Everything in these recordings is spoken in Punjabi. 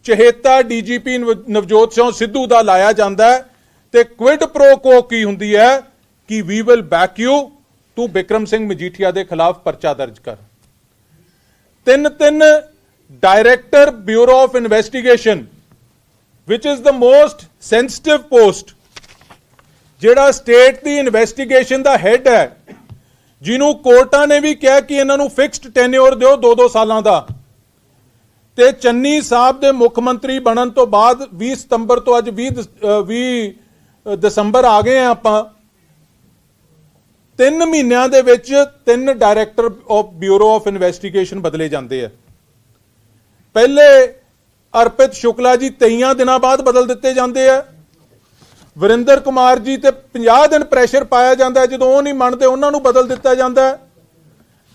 ਚਹੇਤਾ ਡੀਜੀਪੀ ਨਵਜੋਤ ਸਿੰਘ ਸਿੱਧੂ ਦਾ ਲਾਇਆ ਜਾਂਦਾ ਹੈ ਤੇ ਕੁਇਡ ਪ੍ਰੋ ਕੋ ਕੀ ਹੁੰਦੀ ਹੈ ਕਿ ਵੀ ਵਿਲ ਬੈਕ ਯੂ, ਤੂੰ ਬਿਕਰਮ ਸਿੰਘ ਮਜੀਠੀਆ ਦੇ ਖਿਲਾਫ ਪਰਚਾ ਦਰਜ ਕਰ। ਤਿੰਨ director bureau of investigation which is the most sensitive post, ਜਿਹੜਾ ਸਟੇਟ ਦੀ ਇਨਵੈਸਟੀਗੇਸ਼ਨ ਦਾ ਹੈਡ ਹੈ, ਜਿਹਨੂੰ ਕੋਰਟਾਂ ਨੇ ਵੀ ਕਿਹਾ ਕਿ ਇਹਨਾਂ ਨੂੰ ਫਿਕਸਡ ਟੈਨਿਓਰ ਦਿਓ 2-2 ਸਾਲਾਂ ਦਾ, ਤੇ ਚੰਨੀ ਸਾਹਿਬ ਦੇ ਮੁੱਖ ਮੰਤਰੀ ਬਣਨ ਤੋਂ ਬਾਅਦ 20 ਸਤੰਬਰ ਤੋਂ ਅੱਜ 20 ਦਸੰਬਰ ਆ ਗਏ ਆ ਆਪਾਂ, 3 ਮਹੀਨਿਆਂ ਦੇ ਵਿੱਚ 3 director of bureau of investigation ਬਦਲੇ ਜਾਂਦੇ ਆ। ਪਹਿਲੇ ਅਰਪਿਤ ਸ਼ੁਕਲਾ ਜੀ 23 ਦਿਨਾਂ ਬਾਅਦ ਬਦਲ ਦਿੱਤੇ ਜਾਂਦੇ ਆ। ਵਰਿੰਦਰ ਕੁਮਾਰ ਜੀ ਤੇ 50 ਦਿਨ ਪ੍ਰੈਸ਼ਰ ਪਾਇਆ ਜਾਂਦਾ, ਜਦੋਂ ਉਹ ਨਹੀਂ ਮੰਨਦੇ ਉਹਨਾਂ ਨੂੰ ਬਦਲ ਦਿੱਤਾ ਜਾਂਦਾ,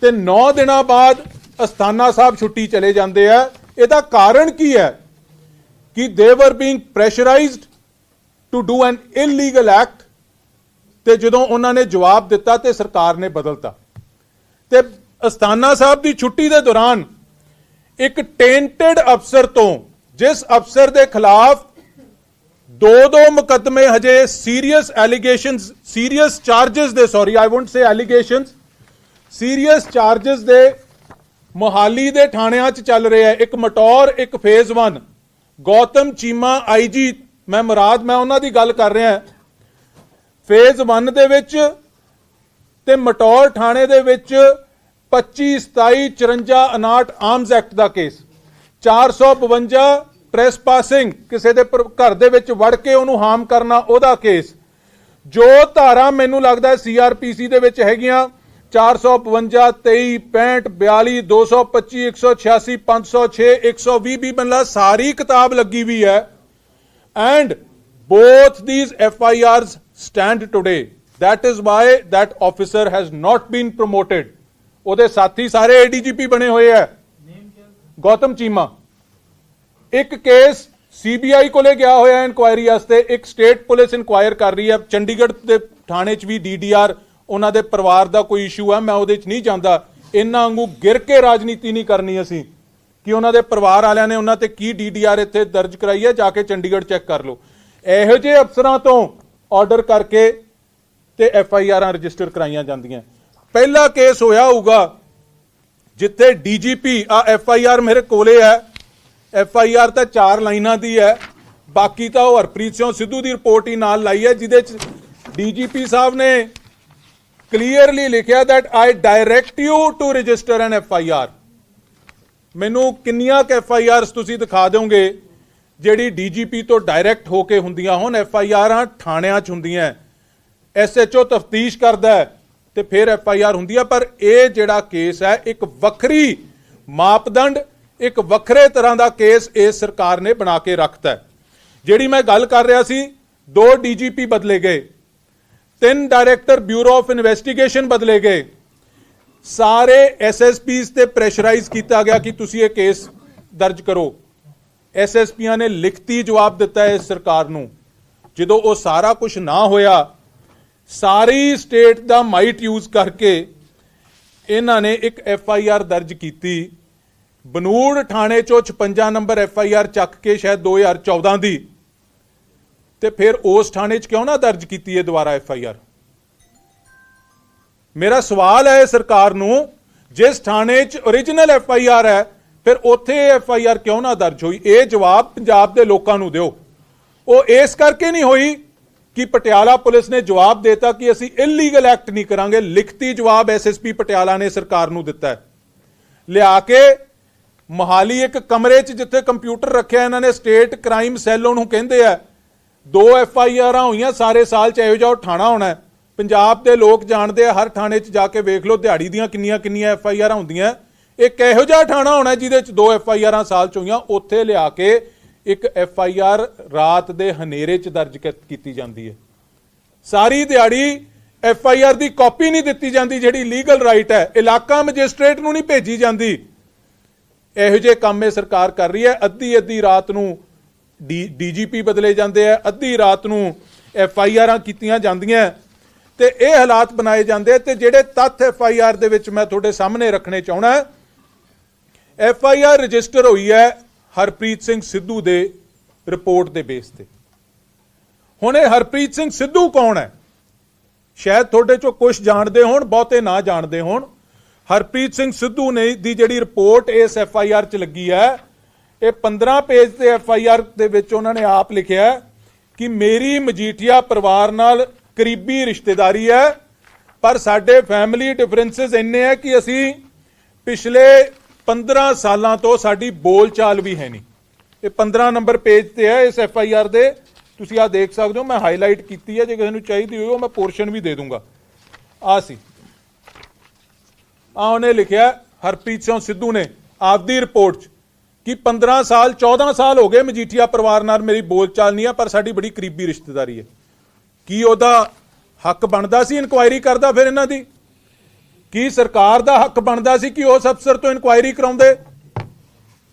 ਤੇ 9 ਦਿਨਾਂ ਬਾਅਦ ਅਸਥਾਨਾ ਸਾਹਿਬ ਛੁੱਟੀ ਚਲੇ ਜਾਂਦੇ ਆ। ਇਹਦਾ ਕਾਰਨ ਕੀ ਹੈ ਕਿ they were being pressurised to do an illegal act, ਤੇ ਜਦੋਂ ਉਹਨਾਂ ਨੇ ਜਵਾਬ ਦਿੱਤਾ ਤੇ ਸਰਕਾਰ ਨੇ ਬਦਲਤਾ। ਤੇ ਅਸਥਾਨਾ ਸਾਹਿਬ ਦੀ ਛੁੱਟੀ ਦੇ ਦੌਰਾਨ ਇੱਕ ਟੇਂਟਡ ਅਫਸਰ ਤੋਂ, ਜਿਸ ਅਫਸਰ ਦੇ ਖਿਲਾਫ 2 ਮੁਕੱਦਮੇ ਹਜੇ ਸੀਰੀਅਸ ਐਲੀਗੇਸ਼ਨਸ, ਸੀਰੀਅਸ ਚਾਰजेस ਦੇ, sorry I won't say allegations, serious charges ਦੇ ਮੋਹਾਲੀ ਦੇ ਥਾਣਿਆਂ 'ਚ ਚੱਲ ਰਿਹਾ ਹੈ। ਇੱਕ ਮਟੌਰ, ਇੱਕ ਫੇਜ਼ 1, ਗੌਤਮ ਚੀਮਾ ਆਈਜੀ, ਮੈਂ ਉਹਨਾਂ ਦੀ ਗੱਲ ਕਰ ਰਿਹਾ। ਫੇਜ਼ 1 ਦੇ ਵਿੱਚ ਤੇ ਮਟੌਰ ਥਾਣੇ ਦੇ ਵਿੱਚ 25, 27, 54, 59 ਆਰਮਸ ਐਕਟ ਦਾ ਕੇਸ, 452 ਟ੍ਰੈਸਪਾਸਿੰਗ, ਕਿਸੇ ਦੇ ਘਰ ਦੇ ਵਿੱਚ ਵੜ ਕੇ ਉਹਨੂੰ ਹਾਰਮ ਕਰਨਾ, ਉਹਦਾ ਕੇਸ, ਜੋ ਧਾਰਾ ਮੈਨੂੰ ਲੱਗਦਾ ਸੀਆਰਪੀਸੀ ਦੇ ਵਿੱਚ ਹੈਗੀਆਂ 452, 23, 65, 42, 225, 186, 506, 120 ਵੀ ਬੰਦਾ ਸਾਰੀ ਕਿਤਾਬ ਲੱਗੀ ਵੀ ਹੈ। And both these FIRs stand today. That is why that officer has not been promoted. ਉਹਦੇ ਸਾਥੀ ਸਾਰੇ ADGP ਬਣੇ ਹੋਏ ਹੈ। ਗੌਤਮ ਚੀਮਾ, ਇੱਕ ਕੇਸ CBI ਕੋਲੇ ਗਿਆ ਹੋਇਆ ਇਨਕੁਆਇਰੀ ਵਾਸਤੇ, ਇੱਕ ਸਟੇਟ ਪੁਲਿਸ ਇਨਕੁਆਇਰ ਕਰ ਰਹੀ ਹੈ। ਚੰਡੀਗੜ੍ਹ ਦੇ ਥਾਣੇ 'ਚ ਵੀ DDR, ਉਹਨਾਂ ਦੇ ਪਰਿਵਾਰ ਦਾ ਕੋਈ ਇਸ਼ੂ ਹੈ, ਮੈਂ ਉਹਦੇ 'ਚ ਨਹੀਂ ਜਾਂਦਾ। ਇਹਨਾਂ ਵਾਂਗੂ ਗਿਰ ਕੇ ਰਾਜਨੀਤੀ ਨਹੀਂ ਕਰਨੀ ਅਸੀਂ ਕਿ ਉਹਨਾਂ ਦੇ ਪਰਿਵਾਰ ਵਾਲਿਆਂ ਨੇ ਉਹਨਾਂ ਤੇ ਕੀ DDR ਇੱਥੇ ਦਰਜ ਕਰਾਈ ਹੈ, ਜਾ ਕੇ ਚੰਡੀਗੜ੍ਹ ਚੈੱਕ ਕਰ ਲਓ। ਇਹੋ ਜਿਹੇ ਅਫਸਰਾਂ ਤੋਂ ਆਰਡਰ ਕਰਕੇ ਤੇ FIRਾਂ ਰਜਿਸਟਰ ਕਰਾਈਆਂ ਜਾਂਦੀਆਂ। ਪਹਿਲਾ ਕੇਸ ਹੋਇਆ ਹੋਊਗਾ ਜਿੱਥੇ DGP, FIR ਮੇਰੇ ਕੋਲੇ ਹੈ, FIR ਤਾਂ 4 ਲਾਈਨਾਂ ਦੀ ਹੈ, ਬਾਕੀ ਤਾਂ ਉਹ ਹਰਪ੍ਰੀਤ ਸਿੰਘ ਸਿੱਧੂ ਦੀ ਰਿਪੋਰਟ ਹੀ ਨਾਲ ਲਾਈ ਹੈ, ਜਿਹਦੇ 'ਚ DGP ਸਾਹਿਬ ਨੇ ਕਲੀਅਰਲੀ ਲਿਖਿਆ that I direct you to register an FIR। ਮੈਨੂੰ ਕਿੰਨੀਆਂ FIRs ਤੁਸੀਂ ਦਿਖਾ ਦਿਓਗੇ ਜਿਹੜੀ DGP ਤੋਂ ਡਾਇਰੈਕਟ ਹੋ ਕੇ ਹੁੰਦੀਆਂ ਹੋਣ? FIRਾਂ ਥਾਣਿਆਂ 'ਚ ਹੁੰਦੀਆਂ, SHO ਤਫਤੀਸ਼ ਕਰਦਾ ਤੇ ਫਿਰ FIR ਹੁੰਦੀ ਹੈ। ਪਰ ਇਹ ਜਿਹੜਾ ਕੇਸ ਹੈ ਇੱਕ ਵੱਖਰੀ ਮਾਪਦੰਡ, ਇੱਕ ਵੱਖਰੇ ਤਰ੍ਹਾਂ ਦਾ ਕੇਸ ਇਸ ਸਰਕਾਰ ਨੇ ਬਣਾ ਕੇ ਰੱਖਤਾ। ਜਿਹੜੀ ਮੈਂ ਗੱਲ ਕਰ ਰਿਹਾ ਸੀ, 2 DGP ਬਦਲੇ ਗਏ, 3 ਡਾਇਰੈਕਟਰ ਬਿਊਰੋ ਆਫ ਇਨਵੈਸਟੀਗੇਸ਼ਨ ਬਦਲੇ ਗਏ, ਸਾਰੇ SSPs ਤੇ ਪ੍ਰੈਸ਼ਰਾਈਜ਼ ਕੀਤਾ ਗਿਆ ਕਿ ਤੁਸੀਂ ਇਹ ਕੇਸ ਦਰਜ ਕਰੋ। SSPਆਂ ਨੇ ਲਿਖਤੀ ਜਵਾਬ ਦਿੱਤਾ ਇਸ ਸਰਕਾਰ ਨੂੰ। ਜਦੋਂ ਉਹ ਸਾਰਾ ਕੁਝ ਨਾ ਹੋਇਆ, ਸਾਰੀ ਸਟੇਟ ਦਾ ਮਾਈਟ ਯੂਜ਼ ਕਰਕੇ ਇਹਨਾਂ ਨੇ ਇੱਕ FIR ਦਰਜ ਕੀਤੀ। ਬਨੂੜ ਥਾਣੇ 'ਚੋਂ 56 ਨੰਬਰ FIR ਚੱਕ ਕੇ ਸ਼ਾਇਦ 2014 ਦੀ, ਤੇ ਫਿਰ ਉਸ ਥਾਣੇ 'ਚ ਕਿਉਂ ਨਾ ਦਰਜ ਕੀਤੀ ਹੈ ਦੁਬਾਰਾ FIR? ਮੇਰਾ ਸਵਾਲ ਹੈ ਸਰਕਾਰ ਨੂੰ, ਜਿਸ ਥਾਣੇ 'ਚ ਓਰੀਜਨਲ FIR ਹੈ ਫਿਰ ਉੱਥੇ FIR ਕਿਉਂ ਨਾ ਦਰਜ ਹੋਈ? ਇਹ ਜਵਾਬ ਪੰਜਾਬ ਦੇ ਲੋਕਾਂ ਨੂੰ ਦਿਓ। ਉਹ ਇਸ ਕਰਕੇ ਨਹੀਂ ਹੋਈ ਕਿ ਪਟਿਆਲਾ ਪੁਲਿਸ ਨੇ ਜਵਾਬ ਦੇਤਾ ਕਿ ਅਸੀਂ ਇਲੀਗਲ ਐਕਟ ਨਹੀਂ ਕਰਾਂਗੇ। ਲਿਖਤੀ ਜਵਾਬ SSP ਪਟਿਆਲਾ ਨੇ ਸਰਕਾਰ ਨੂੰ ਦਿੱਤਾ ਹੈ, ਲਿਆ ਕੇ ਮੋਹਾਲੀ ਇੱਕ ਕਮਰੇ 'ਚ ਜਿੱਥੇ ਕੰਪਿਊਟਰ ਰੱਖਿਆ ਇਹਨਾਂ ਨੇ, ਸਟੇਟ ਕ੍ਰਾਈਮ ਸੈੱਲ ਉਹਨੂੰ ਕਹਿੰਦੇ ਆ। 2 FIRਾਂ ਹੋਈਆਂ ਸਾਰੇ ਸਾਲ 'ਚ, ਇਹੋ ਜਿਹਾ ਥਾਣਾ ਹੋਣਾ। ਪੰਜਾਬ ਦੇ ਲੋਕ ਜਾਣਦੇ ਆ, ਹਰ ਥਾਣੇ 'ਚ ਜਾ ਕੇ ਵੇਖ ਲਓ ਦਿਹਾੜੀ ਦੀਆਂ ਕਿੰਨੀਆਂ FIRਾਂ ਹੁੰਦੀਆਂ। ਇੱਕ ਇਹੋ ਜਿਹਾ ਥਾਣਾ ਹੋਣਾ ਜਿਹਦੇ 'ਚ 2 FIRਾਂ ਸਾਲ 'ਚ ਹੋਈਆਂ, ਉੱਥੇ ਲਿਆ ਕੇ ਇੱਕ FIR ਰਾਤ ਦੇ ਹਨੇਰੇ 'ਚ ਦਰਜ ਕੀਤੀ ਜਾਂਦੀ ਹੈ। ਸਾਰੀ ਦਿਹਾੜੀ FIR ਦੀ ਕਾਪੀ ਨਹੀਂ ਦਿੱਤੀ ਜਾਂਦੀ, ਜਿਹੜੀ ਲੀਗਲ ਰਾਈਟ ਹੈ। ਇਲਾਕਾ ਮੈਜਿਸਟ੍ਰੇਟ ਨੂੰ ਨਹੀਂ ਭੇਜੀ ਜਾਂਦੀ। ਇਹੋ ਜਿਹੇ ਕੰਮ ਇਹ ਸਰਕਾਰ ਕਰ ਰਹੀ ਹੈ। ਅੱਧੀ ਰਾਤ ਨੂੰ DGP ਬਦਲੇ ਜਾਂਦੇ ਆ, ਅੱਧੀ ਰਾਤ ਨੂੰ FIRਾਂ ਕੀਤੀਆਂ ਜਾਂਦੀਆਂ, ਤੇ ਇਹ ਹਾਲਾਤ ਬਣਾਏ ਜਾਂਦੇ। ਤੇ ਜਿਹੜੇ ਤੱਥ FIR ਦੇ ਵਿੱਚ ਮੈਂ ਤੁਹਾਡੇ ਸਾਹਮਣੇ ਰੱਖਣੇ ਚਾਹੁੰਦਾ, FIR ਰਜਿਸਟਰ ਹੋਈ ਹੈ ਹਰਪ੍ਰੀਤ ਸਿੰਘ ਸਿੱਧੂ ਦੇ ਰਿਪੋਰਟ ਦੇ ਬੇਸ ਤੇ। ਹੁਣ ਇਹ ਹਰਪ੍ਰੀਤ ਸਿੰਘ ਸਿੱਧੂ ਕੌਣ ਹੈ? ਸ਼ਾਇਦ ਤੁਹਾਡੇ ਚੋਂ ਕੁਝ ਜਾਣਦੇ ਹੋਣ, ਬਹੁਤੇ ਨਾ ਜਾਣਦੇ ਹੋਣ। ਹਰਪ੍ਰੀਤ ਸਿੰਘ ਸਿੱਧੂ ਨੇ ਦੀ ਜਿਹੜੀ ਰਿਪੋਰਟ ਇਸ FIR 'ਚ ਲੱਗੀ ਹੈ, ਇਹ 15 ਪੇਜ ਤੇ FIR ਦੇ ਵਿੱਚ ਉਹਨਾਂ ਨੇ ਆਪ ਲਿਖਿਆ ਕਿ ਮੇਰੀ ਮਜੀਠੀਆ ਪਰਿਵਾਰ ਨਾਲ ਕਰੀਬੀ ਰਿਸ਼ਤੇਦਾਰੀ ਹੈ, ਪਰ ਸਾਡੇ ਫੈਮਿਲੀ ਡਿਫਰੈਂਸਿਸ ਇੰਨੇ ਹੈ ਕਿ ਅਸੀਂ ਪਿਛਲੇ 15 ਸਾਲਾਂ ਤੋਂ ਸਾਡੀ ਬੋਲਚਾਲ ਵੀ ਹੈ ਨਹੀਂ। ਇਹ 15 ਨੰਬਰ ਪੇਜ ਤੇ ਹੈ ਇਸ FIR ਦੇ, ਤੁਸੀਂ ਆ ਦੇਖ ਸਕਦੇ ਹੋ। ਮੈਂ ਹਾਈਲਾਈਟ ਕੀਤੀ ਹੈ, ਜੇ ਕਿਸੇ ਨੂੰ ਚਾਹੀਦੀ ਹੋਵੇ ਮੈਂ ਪੋਰਸ਼ਨ ਵੀ ਦੇ ਦੂੰਗਾ। ਆ ਸੀ ਉਹਨੇ ਲਿਖਿਆ ਹਰਪ੍ਰੀਤ ਸਿੰਘ ਸਿੱਧੂ ਨੇ ਆਪਦੀ ਰਿਪੋਰਟ 'ਚ ਕਿ 15 ਸਾਲ 14 ਸਾਲ ਹੋ ਗਏ ਮਜੀਠੀਆ ਪਰਿਵਾਰ ਨਾਲ ਮੇਰੀ ਬੋਲਚਾਲ ਨਹੀਂ ਆ, ਪਰ ਸਾਡੀ ਬੜੀ ਕਰੀਬੀ ਰਿਸ਼ਤੇਦਾਰੀ ਹੈ। ਕੀ ਉਹਦਾ ਹੱਕ ਬਣਦਾ ਸੀ ਇਨਕੁਆਇਰੀ ਕਰਦਾ ਫਿਰ ਇਹਨਾਂ ਦੀ? ਕੀ ਸਰਕਾਰ ਦਾ ਹੱਕ ਬਣਦਾ ਸੀ ਕਿ ਉਸ ਅਫਸਰ ਤੋਂ ਇਨਕੁਆਇਰੀ ਕਰਾਉਂਦੇ?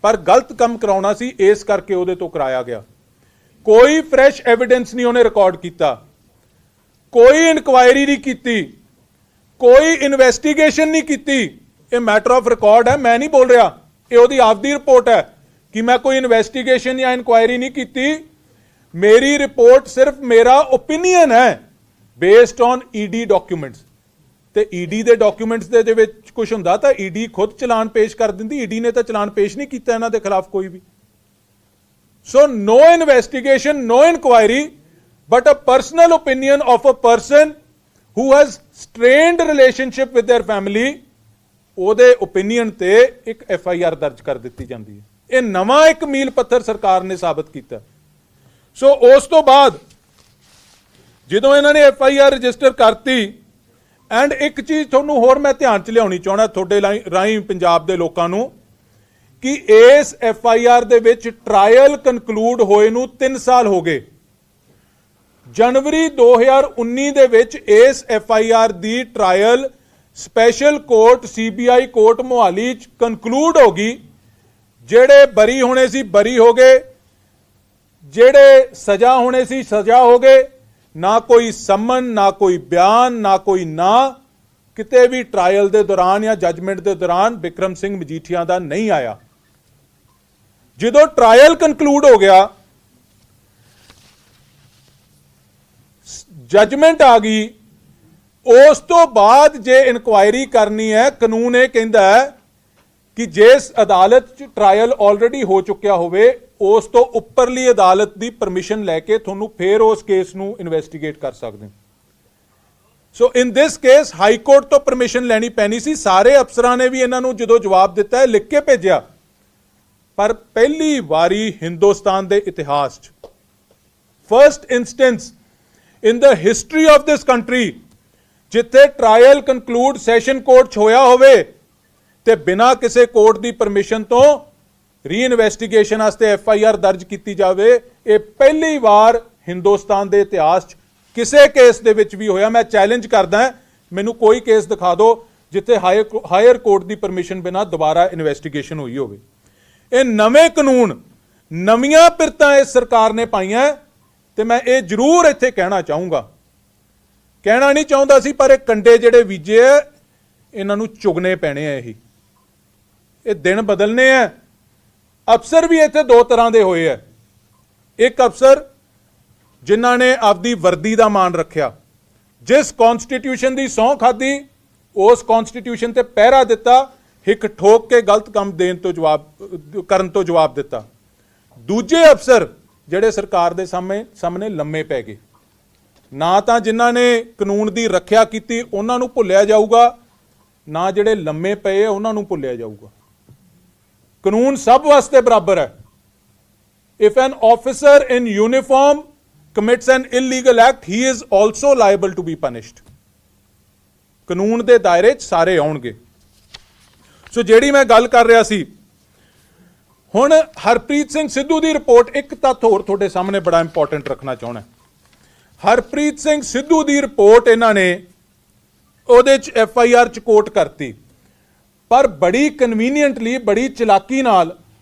ਪਰ ਗਲਤ ਕੰਮ ਕਰਾਉਣਾ ਸੀ, ਇਸ ਕਰਕੇ ਉਹਦੇ ਤੋਂ ਕਰਾਇਆ ਗਿਆ। ਕੋਈ ਫਰੈਸ਼ ਐਵੀਡੈਂਸ ਨਹੀਂ ਉਹਨੇ ਰਿਕਾਰਡ ਕੀਤਾ, ਕੋਈ ਇਨਕੁਆਇਰੀ ਨਹੀਂ ਕੀਤੀ, ਕੋਈ ਇਨਵੈਸਟੀਗੇਸ਼ਨ ਨਹੀਂ ਕੀਤੀ। ਇਹ ਮੈਟਰ ਆਫ ਰਿਕਾਰਡ ਹੈ, ਮੈਂ ਨਹੀਂ ਬੋਲ ਰਿਹਾ, ਇਹ ਉਹਦੀ ਆਪਦੀ ਰਿਪੋਰਟ ਹੈ ਕਿ ਮੈਂ ਕੋਈ ਇਨਵੈਸਟੀਗੇਸ਼ਨ ਜਾਂ ਇਨਕੁਆਇਰੀ ਨਹੀਂ ਕੀਤੀ। ਮੇਰੀ ਰਿਪੋਰਟ ਸਿਰਫ ਮੇਰਾ ਓਪੀਨੀਅਨ ਹੈ ਬੇਸਡ ਔਨ ED ਡਾਕੂਮੈਂਟਸ। ਤੇ ED ਦੇ ਡਾਕੂਮੈਂਟਸ ਦੇ ਵਿੱਚ ਕੁਝ ਹੁੰਦਾ ਤਾਂ ED ਖੁਦ ਚਲਾਨ ਪੇਸ਼ ਕਰ ਦਿੰਦੀ। ED ਨੇ ਤਾਂ ਚਲਾਨ ਪੇਸ਼ ਨਹੀਂ ਕੀਤਾ ਇਹਨਾਂ ਦੇ ਖਿਲਾਫ ਕੋਈ ਵੀ। So no investigation, no inquiry, but a personal opinion of a person who has strained relationship with their family, ਉਹਦੇ ਓਪੀਨੀਅਨ ਤੇ ਇੱਕ FIR ਦਰਜ ਕਰ ਦਿੱਤੀ ਜਾਂਦੀ ਹੈ। ਇਹ ਨਵਾਂ ਇੱਕ ਮੀਲ ਪੱਥਰ ਸਰਕਾਰ ਨੇ ਸਾਬਤ ਕੀਤਾ। ਸੋ ਉਸ ਤੋਂ ਬਾਅਦ ਜਦੋਂ ਇਹਨਾਂ ਨੇ FIR ਰਜਿਸਟਰ ਕਰਤੀ, ਐਂਡ ਇੱਕ ਚੀਜ਼ ਤੁਹਾਨੂੰ ਹੋਰ ਮੈਂ ਧਿਆਨ 'ਚ ਲਿਆਉਣੀ ਚਾਹੁੰਦਾ ਤੁਹਾਡੇ ਰਾਹੀਂ ਪੰਜਾਬ ਦੇ ਲੋਕਾਂ ਨੂੰ, ਕਿ ਇਸ FIR ਦੇ ਵਿੱਚ ਟਰਾਇਲ ਕਨਕਲੂਡ ਹੋਏ ਨੂੰ 3 ਸਾਲ ਹੋ ਗਏ। ਜਨਵਰੀ 2019 ਦੇ ਵਿੱਚ ਇਸ FIR ਦੀ trial special court CBI court Mohali 'ਚ ਕਨਕਲੂਡ ਹੋ ਗਈ। ਜਿਹੜੇ ਬਰੀ ਹੋਣੇ ਸੀ ਬਰੀ ਹੋ ਗਏ, ਜਿਹੜੇ ਸਜ਼ਾ ਹੋਣੇ ਸੀ ਸਜ਼ਾ ਹੋ ਗਏ। ਨਾ ਕੋਈ ਸਮਨ, ਨਾ ਕੋਈ ਬਿਆਨ, ਨਾ ਕੋਈ ਨਾਂ ਕਿਤੇ ਵੀ ਟਰਾਇਲ ਦੇ ਦੌਰਾਨ ਜਾਂ ਜੱਜਮੈਂਟ ਦੇ ਦੌਰਾਨ ਬਿਕਰਮ ਸਿੰਘ ਮਜੀਠੀਆ ਦਾ ਨਹੀਂ ਆਇਆ। ਜਦੋਂ ਟਰਾਇਲ ਕਨਕਲੂਡ ਹੋ ਗਿਆ, ਜਜਮੈਂਟ ਆ ਗਈ, ਉਸ ਤੋਂ ਬਾਅਦ ਜੇ ਇਨਕੁਆਇਰੀ ਕਰਨੀ ਹੈ, ਕਾਨੂੰਨ ਇਹ ਕਹਿੰਦਾ ਹੈ ਕਿ ਜਿਸ ਅਦਾਲਤ 'ਚ ਟਰਾਇਲ ਆਲਰੇਡੀ ਹੋ ਚੁੱਕਿਆ ਹੋਵੇ, ਉਸ ਤੋਂ ਉੱਪਰਲੀ ਅਦਾਲਤ ਦੀ ਪਰਮਿਸ਼ਨ ਲੈ ਕੇ ਤੁਹਾਨੂੰ ਫੇਰ ਉਸ ਕੇਸ ਨੂੰ ਇਨਵੈਸਟੀਗੇਟ ਕਰ ਸਕਦੇ ਹੋ। ਸੋ ਇਨ ਦਿਸ ਕੇਸ ਹਾਈ ਕੋਰਟ ਤੋਂ ਪਰਮਿਸ਼ਨ ਲੈਣੀ ਪੈਣੀ ਸੀ। ਸਾਰੇ ਅਫਸਰਾਂ ਨੇ ਵੀ ਇਹਨਾਂ ਨੂੰ ਜਦੋਂ ਜਵਾਬ ਦਿੱਤਾ ਹੈ ਲਿਖ ਕੇ ਭੇਜਿਆ, ਪਰ ਪਹਿਲੀ ਵਾਰੀ ਹਿੰਦੁਸਤਾਨ ਦੇ ਇਤਿਹਾਸ 'ਚ, first instance in the history of this country, ਜਿੱਥੇ ਟਰਾਇਲ ਕਨਕਲੂਡ ਸੈਸ਼ਨ ਕੋਰਟ 'ਚ ਹੋਇਆ ਹੋਵੇ ਤੇ ਬਿਨਾਂ ਕਿਸੇ ਕੋਰਟ ਦੀ ਪਰਮਿਸ਼ਨ ਤੋਂ ਰੀਇਨਵੈਸਟੀਗੇਸ਼ਨ ਵਾਸਤੇ FIR ਦਰਜ ਕੀਤੀ ਜਾਵੇ, ਇਹ ਪਹਿਲੀ ਵਾਰ ਹਿੰਦੁਸਤਾਨ ਦੇ ਇਤਿਹਾਸ 'ਚ ਕਿਸੇ ਕੇਸ ਦੇ ਵਿੱਚ ਵੀ ਹੋਇਆ। ਮੈਂ ਚੈਲੰਜ ਕਰਦਾ, ਮੈਨੂੰ ਕੋਈ ਕੇਸ ਦਿਖਾ ਦਿਓ ਜਿੱਥੇ ਹਾਇਰ ਕੋਰਟ ਦੀ ਪਰਮਿਸ਼ਨ ਬਿਨਾਂ ਦੁਬਾਰਾ ਇਨਵੈਸਟੀਗੇਸ਼ਨ ਹੋਈ ਹੋਵੇ। ਇਹ ਨਵੇਂ ਕਾਨੂੰਨ, ਨਵੀਆਂ ਪਿਰਤਾਂ ਇਸ ਸਰਕਾਰ ਨੇ ਪਾਈਆਂ, ਤੇ ਮੈਂ ਇਹ ਜ਼ਰੂਰ ਇੱਥੇ ਕਹਿਣਾ ਚਾਹੂੰਗਾ, ਕਹਿਣਾ ਨਹੀਂ ਚਾਹੁੰਦਾ ਸੀ, ਪਰ ਇਹ ਕੰਡੇ ਜਿਹੜੇ ਬੀਜੇ ਆ ਇਹਨਾਂ ਨੂੰ ਚੁਗਨੇ ਪੈਣੇ ਆ। ਇਹ ਦਿਨ ਬਦਲਨੇ ਆ। ਅਫਸਰ ਵੀ ਇੱਥੇ ਦੋ ਤਰ੍ਹਾਂ ਦੇ ਹੋਏ ਆ। ਇੱਕ ਅਫਸਰ ਜਿਨ੍ਹਾਂ ਨੇ ਆਪਦੀ ਵਰਦੀ ਦਾ ਮਾਣ ਰੱਖਿਆ, ਜਿਸ ਕਨਸਟੀਟਿਊਸ਼ਨ ਦੀ ਸਹੁੰ ਖਾਧੀ ਉਸ ਕਨਸਟੀਟਿਊਸ਼ਨ ਤੇ ਪਹਿਰਾ ਦਿੱਤਾ, ਹਿੱਕ ਠੋਕ ਕੇ ਗਲਤ ਕੰਮ ਕਰਨ ਤੋਂ ਜਵਾਬ ਦਿੱਤਾ। ਦੂਜੇ ਅਫਸਰ ਜਿਹੜੇ ਸਰਕਾਰ ਦੇ ਸਾਹਮਣੇ ਲੰਮੇ ਪੈ ਗਏ। ਨਾ ਤਾਂ ਜਿਨ੍ਹਾਂ ਨੇ ਕਾਨੂੰਨ ਦੀ ਰੱਖਿਆ ਕੀਤੀ ਉਹਨਾਂ ਨੂੰ ਭੁੱਲਿਆ ਜਾਊਗਾ, ਨਾ ਜਿਹੜੇ ਲੰਮੇ ਪਏ ਉਹਨਾਂ ਨੂੰ ਭੁੱਲਿਆ ਜਾਊਗਾ। ਕਾਨੂੰਨ ਸਭ ਵਾਸਤੇ ਬਰਾਬਰ ਹੈ। If N officer in uniform commits an illegal act, he is also liable to be punished. ਕਾਨੂੰਨ ਦੇ ਦਾਇਰੇ 'ਚ ਸਾਰੇ ਆਉਣਗੇ। ਸੋ ਜਿਹੜੀ ਮੈਂ ਗੱਲ ਕਰ ਰਿਹਾ ਸੀ, ਹੁਣ ਹਰਪ੍ਰੀਤ ਸਿੰਘ ਸਿੱਧੂ ਦੀ ਰਿਪੋਰਟ, ਇੱਕ ਤੱਥ ਹੋਰ ਤੁਹਾਡੇ ਸਾਹਮਣੇ ਬੜਾ ਇੰਪੋਰਟੈਂਟ ਰੱਖਣਾ ਚਾਹੁੰਦਾ। ਹਰਪ੍ਰੀਤ ਸਿੰਘ ਸਿੱਧੂ ਦੀ ਰਿਪੋਰਟ ਇਹਨਾਂ ਨੇ ਉਹਦੇ 'ਚ FIR 'ਚ ਕੋਟ ਕਰਤੀ, ਪਰ ਬੜੀ ਕਨਵੀਨੀਐਂਟਲੀ, ਬੜੀ ਚਲਾਕੀ ਨਾਲ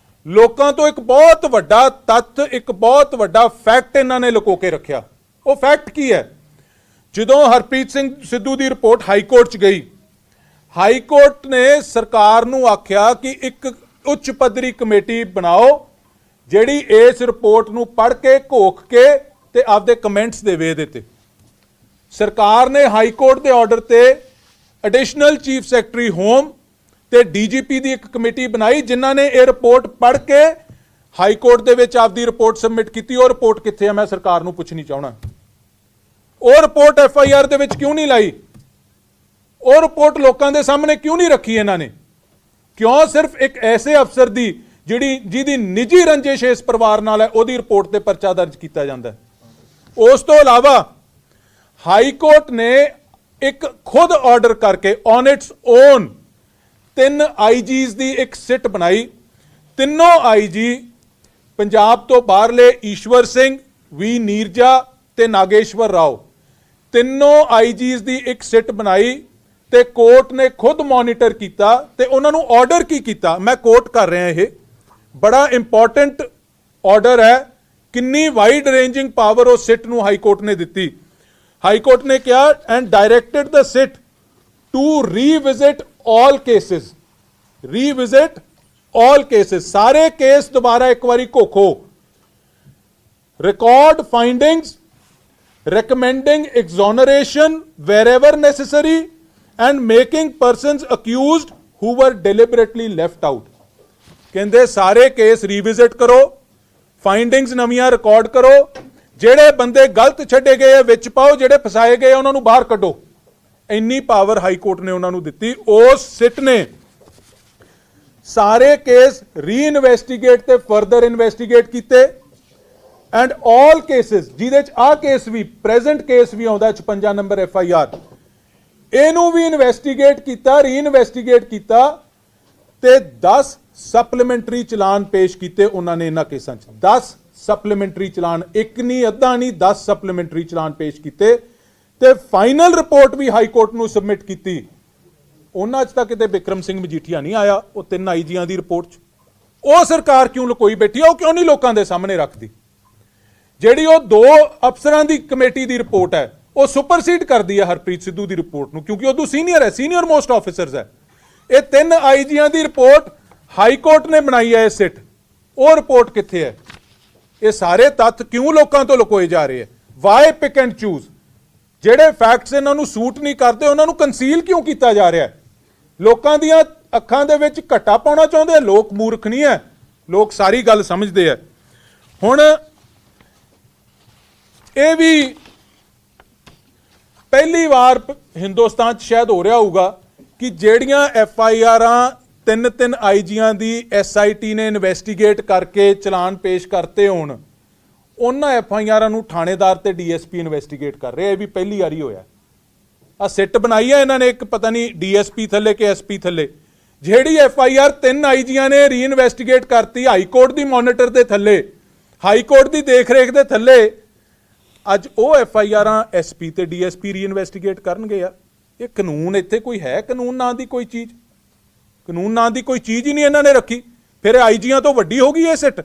ਲੋਕਾਂ ਤੋਂ ਇੱਕ ਬਹੁਤ ਵੱਡਾ ਤੱਥ, ਇੱਕ ਬਹੁਤ ਵੱਡਾ ਫੈਕਟ ਇਹਨਾਂ ਨੇ ਲੁਕੋ ਕੇ ਰੱਖਿਆ। ਉਹ ਫੈਕਟ ਕੀ ਹੈ? ਜਦੋਂ ਹਰਪ੍ਰੀਤ ਸਿੰਘ ਸਿੱਧੂ ਦੀ ਰਿਪੋਰਟ ਹਾਈ ਕੋਰਟ 'ਚ ਗਈ, ਹਾਈ ਕੋਰਟ ਨੇ ਸਰਕਾਰ ਨੂੰ ਆਖਿਆ ਕਿ ਇੱਕ ਉੱਚ ਪੱਧਰੀ ਕਮੇਟੀ ਬਣਾਓ ਜਿਹੜੀ ਇਸ ਰਿਪੋਰਟ ਨੂੰ ਪੜ੍ਹ ਕੇ ਘੋਖ ਕੇ ਤੇ ਆਪਦੇ ਕਮੈਂਟਸ ਦੇਵੇ ਇਹਦੇ ਤੇ। ਸਰਕਾਰ ਨੇ ਹਾਈ ਕੋਰਟ ਦੇ ਆਰਡਰ ਤੇ ਐਡੀਸ਼ਨਲ ਚੀਫ ਸੈਕਟਰੀ ਹੋਮ ਤੇ ਡੀਜੀਪੀ ਦੀ ਇੱਕ ਕਮੇਟੀ ਬਣਾਈ ਜਿਨ੍ਹਾਂ ਨੇ ਇਹ ਰਿਪੋਰਟ ਪੜ੍ਹ ਕੇ ਹਾਈ ਕੋਰਟ ਦੇ ਵਿੱਚ ਆਪਦੀ ਰਿਪੋਰਟ ਸਬਮਿਟ ਕੀਤੀ। ਉਹ ਰਿਪੋਰਟ ਕਿੱਥੇ ਹੈ, ਮੈਂ ਸਰਕਾਰ ਨੂੰ ਪੁੱਛਣੀ ਚਾਹਣਾ। ਉਹ ਰਿਪੋਰਟ FIR ਦੇ ਵਿੱਚ ਕਿਉਂ ਨਹੀਂ ਲਾਈ? ਉਹ ਰਿਪੋਰਟ ਲੋਕਾਂ ਦੇ ਸਾਹਮਣੇ ਕਿਉਂ ਨਹੀਂ ਰੱਖੀ ਇਹਨਾਂ ਨੇ? ਕਿਉਂ ਸਿਰਫ ਇੱਕ ਐਸੇ ਅਫਸਰ ਦੀ ਜਿਹਦੀ ਨਿੱਜੀ ਰੰਜਿਸ਼ ਇਸ ਪਰਿਵਾਰ ਨਾਲ ਹੈ ਉਹਦੀ ਰਿਪੋਰਟ ਤੇ ਪਰਚਾ ਦਰਜ ਕੀਤਾ ਜਾਂਦਾ? ਉਸ ਤੋਂ ਇਲਾਵਾ ਹਾਈ ਕੋਰਟ ਨੇ ਇੱਕ ਖੁਦ ਆਰਡਰ ਕਰਕੇ ਔਨ ਇਟਸ ਓਨ 3 IGs ਦੀ ਇੱਕ ਸਿੱਟ ਬਣਾਈ। ਤਿੰਨੋਂ IG ਪੰਜਾਬ ਤੋਂ ਬਾਹਰਲੇ ਈਸ਼ਵਰ ਸਿੰਘ, ਵੀ ਨੀਰਜਾ ਤੇ ਨਾਗੇਸ਼ਵਰ ਰਾਓ, ਤਿੰਨੋਂ IGs ਦੀ ਇੱਕ ਸਿੱਟ ਬਣਾਈ ਤੇ ਕੋਰਟ ਨੇ ਖੁਦ ਮੋਨੀਟਰ ਕੀਤਾ ਤੇ ਉਹਨਾਂ ਨੂੰ ਆਰਡਰ ਕੀ ਕੀਤਾ, ਮੈਂ ਕੋਟ ਕਰ ਰਿਹਾ, ਇਹ ਬੜਾ ਇੰਪੋਰਟੈਂਟ ਆਰਡਰ ਹੈ। ਕਿੰਨੀ ਵਾਈਡ ਰੇਂਜਿੰਗ ਪਾਵਰ ਉਸ ਸਿੱਟ ਨੂੰ ਹਾਈ ਕੋਰਟ ਨੇ ਦਿੱਤੀ। ਹਾਈ ਕੋਰਟ ਨੇ ਕਿਹਾ and directed the SIT to revisit all cases, revisit all cases, ਸਾਰੇ ਕੇਸ ਦੁਬਾਰਾ ਇੱਕ ਵਾਰੀ ਘੋਖੋ, record findings, recommending exoneration wherever necessary and making persons accused who were deliberately left out। ਕਹਿੰਦੇ ਸਾਰੇ ਕੇਸ ਰੀਵਿਜ਼ਿਟ ਕਰੋ, ਫਾਈਂਡਿੰਗਸ ਨਵੀਆਂ ਰਿਕਾਰਡ ਕਰੋ, ਜਿਹੜੇ ਬੰਦੇ ਗਲਤ ਛੱਡੇ ਗਏ ਆ ਵਿੱਚ ਪਾਓ, ਜਿਹੜੇ ਫਸਾਏ ਗਏ ਉਹਨਾਂ ਨੂੰ ਬਾਹਰ ਕੱਢੋ। ਇੰਨੀ ਪਾਵਰ ਹਾਈ ਕੋਰਟ ਨੇ ਉਹਨਾਂ ਨੂੰ ਦਿੱਤੀ। ਉਸ ਸਿੱਟ ਨੇ ਸਾਰੇ ਕੇਸ ਰੀਇਨਵੈਸਟੀਗੇਟ ਤੇ ਫਰਦਰ ਇਨਵੈਸਟੀਗੇਟ ਕੀਤੇ ਐਂਡ ਆਲ ਕੇਸਿਸ, ਜਿਹਦੇ ਚ ਆਹ ਕੇਸ ਵੀ ਪ੍ਰੈਜ਼ੈਂਟ ਕੇਸ ਵੀ ਆਉਂਦਾ 56 ਨੰਬਰ FIR, ਇਹਨੂੰ ਵੀ ਇਨਵੈਸਟੀਗੇਟ ਕੀਤਾ, ਰੀਇਨਵੈਸਟੀਗੇਟ ਕੀਤਾ ਤੇ 10 ਸਪਲੀਮੈਂਟਰੀ ਚਲਾਨ ਪੇਸ਼ ਕੀਤੇ ਉਹਨਾਂ ਨੇ ਇਹਨਾਂ ਕੇਸਾਂ 'ਚ। 10 ਸਪਲੀਮੈਂਟਰੀ ਚਲਾਨ, ਇੱਕ ਨਹੀਂ ਅੱਧਾ ਨਹੀਂ, 10 ਸਪਲੀਮੈਂਟਰੀ ਚਲਾਨ ਪੇਸ਼ ਕੀਤੇ ਤੇ ਫਾਈਨਲ ਰਿਪੋਰਟ ਵੀ ਹਾਈ ਕੋਰਟ ਨੂੰ ਸਬਮਿਟ ਕੀਤੀ। ਉਹਨਾਂ 'ਚ ਤਾਂ ਕਿਤੇ ਬਿਕਰਮ ਸਿੰਘ ਮਜੀਠੀਆ ਨਹੀਂ ਆਇਆ ਉਹ 3 IGs ਦੀ ਰਿਪੋਰਟ 'ਚ। ਉਹ ਸਰਕਾਰ ਕਿਉਂ ਲੁਕੋਈ ਬੈਠੀ ਆ? ਉਹ ਕਿਉਂ ਨਹੀਂ ਲੋਕਾਂ ਦੇ ਸਾਹਮਣੇ ਰੱਖਦੀ? ਜਿਹੜੀ ਉਹ 2 ਅਫਸਰਾਂ ਦੀ ਕਮੇਟੀ ਦੀ ਰਿਪੋਰਟ ਹੈ ਉਹ ਸੁਪਰਸੀਡ ਕਰਦੀ ਹੈ ਹਰਪ੍ਰੀਤ ਸਿੱਧੂ ਦੀ ਰਿਪੋਰਟ ਨੂੰ, ਕਿਉਂਕਿ ਉਦੋਂ ਸੀਨੀਅਰ ਹੈ, ਸੀਨੀਅਰ ਮੋਸਟ ਆਫਿਸਰਸ ਹੈ। ਇਹ 3 IGs ਦੀ ਰਿਪੋਰਟ ਹਾਈ ਕੋਰਟ ਨੇ ਬਣਾਈ ਹੈ, ਇਹ ਸਿੱਟ, ਉਹ ਰਿਪੋਰਟ ਕਿੱਥੇ ਹੈ? ਇਹ ਸਾਰੇ ਤੱਥ ਕਿਉਂ ਲੋਕਾਂ ਤੋਂ ਲੁਕੋਏ ਜਾ ਰਹੇ ਹੈ? Why pick and choose? ਜਿਹੜੇ ਫੈਕਟਸ ਇਹਨਾਂ ਨੂੰ ਸੂਟ ਨਹੀਂ ਕਰਦੇ ਉਹਨਾਂ ਨੂੰ ਕੰਸੀਲ ਕਿਉਂ ਕੀਤਾ ਜਾ ਰਿਹਾ ਹੈ? ਲੋਕਾਂ ਦੀਆਂ ਅੱਖਾਂ ਦੇ ਵਿੱਚ ਘੱਟਾ ਪਾਉਣਾ ਚਾਹੁੰਦੇ ਆ। ਲੋਕ ਮੂਰਖ ਨਹੀਂ ਹੈ, ਲੋਕ ਸਾਰੀ ਗੱਲ ਸਮਝਦੇ ਆ। ਹੁਣ ਇਹ ਵੀ ਪਹਿਲੀ ਵਾਰ ਹਿੰਦੁਸਤਾਨ 'ਚ ਸ਼ਾਇਦ ਹੋ ਰਿਹਾ ਹੋਊਗਾ ਕਿ ਜਿਹੜੀਆਂ FIRs 3 IGs ਦੀ SIT ਨੇ ਇਨਵੈਸਟੀਗੇਟ ਕਰਕੇ ਚਲਾਨ ਪੇਸ਼ ਕਰਤੇ ਹੋਣ, ਉਹਨਾਂ FIRs ਨੂੰ ਥਾਣੇਦਾਰ ਤੇ DSP ਇਨਵੈਸਟੀਗੇਟ ਕਰ ਰਹੇ। ਇਹ ਵੀ ਪਹਿਲੀ ਵਾਰੀ ਹੋਇਆ। ਆ ਸਿੱਟ ਬਣਾਈ ਹੈ ਇਹਨਾਂ ਨੇ ਇੱਕ, ਪਤਾ ਨਹੀਂ DSP ਥੱਲੇ ਕਿ SP ਥੱਲੇ। ਜਿਹੜੀ FIR 3 IGs ਨੇ ਰੀਇਨਵੈਸਟੀਗੇਟ ਕਰਤੀ ਹਾਈ ਕੋਰਟ ਦੀ ਮੋਨੀਟਰ ਦੇ ਥੱਲੇ, ਹਾਈ ਕੋਰਟ ਦੀ ਦੇਖਰੇਖ ਦੇ ਥੱਲੇ, ਅੱਜ ਉਹ FIRs SP ਤੇ DSP ਰੀਇਨਵੈਸਟੀਗੇਟ ਕਰਨਗੇ। ਆ ਇਹ ਕਾਨੂੰਨ ਇੱਥੇ ਕੋਈ ਹੈ? ਕਾਨੂੰਨ ਨਾਂ ਦੀ ਕੋਈ ਚੀਜ਼, ਕਾਨੂੰਨ ਨਾਂ ਦੀ ਕੋਈ ਚੀਜ਼ ਹੀ ਨਹੀਂ ਇਹਨਾਂ ਨੇ ਰੱਖੀ। ਫਿਰ IGs ਤੋਂ ਵੱਡੀ ਹੋ ਗਈ ਇਹ ਸਿੱਟ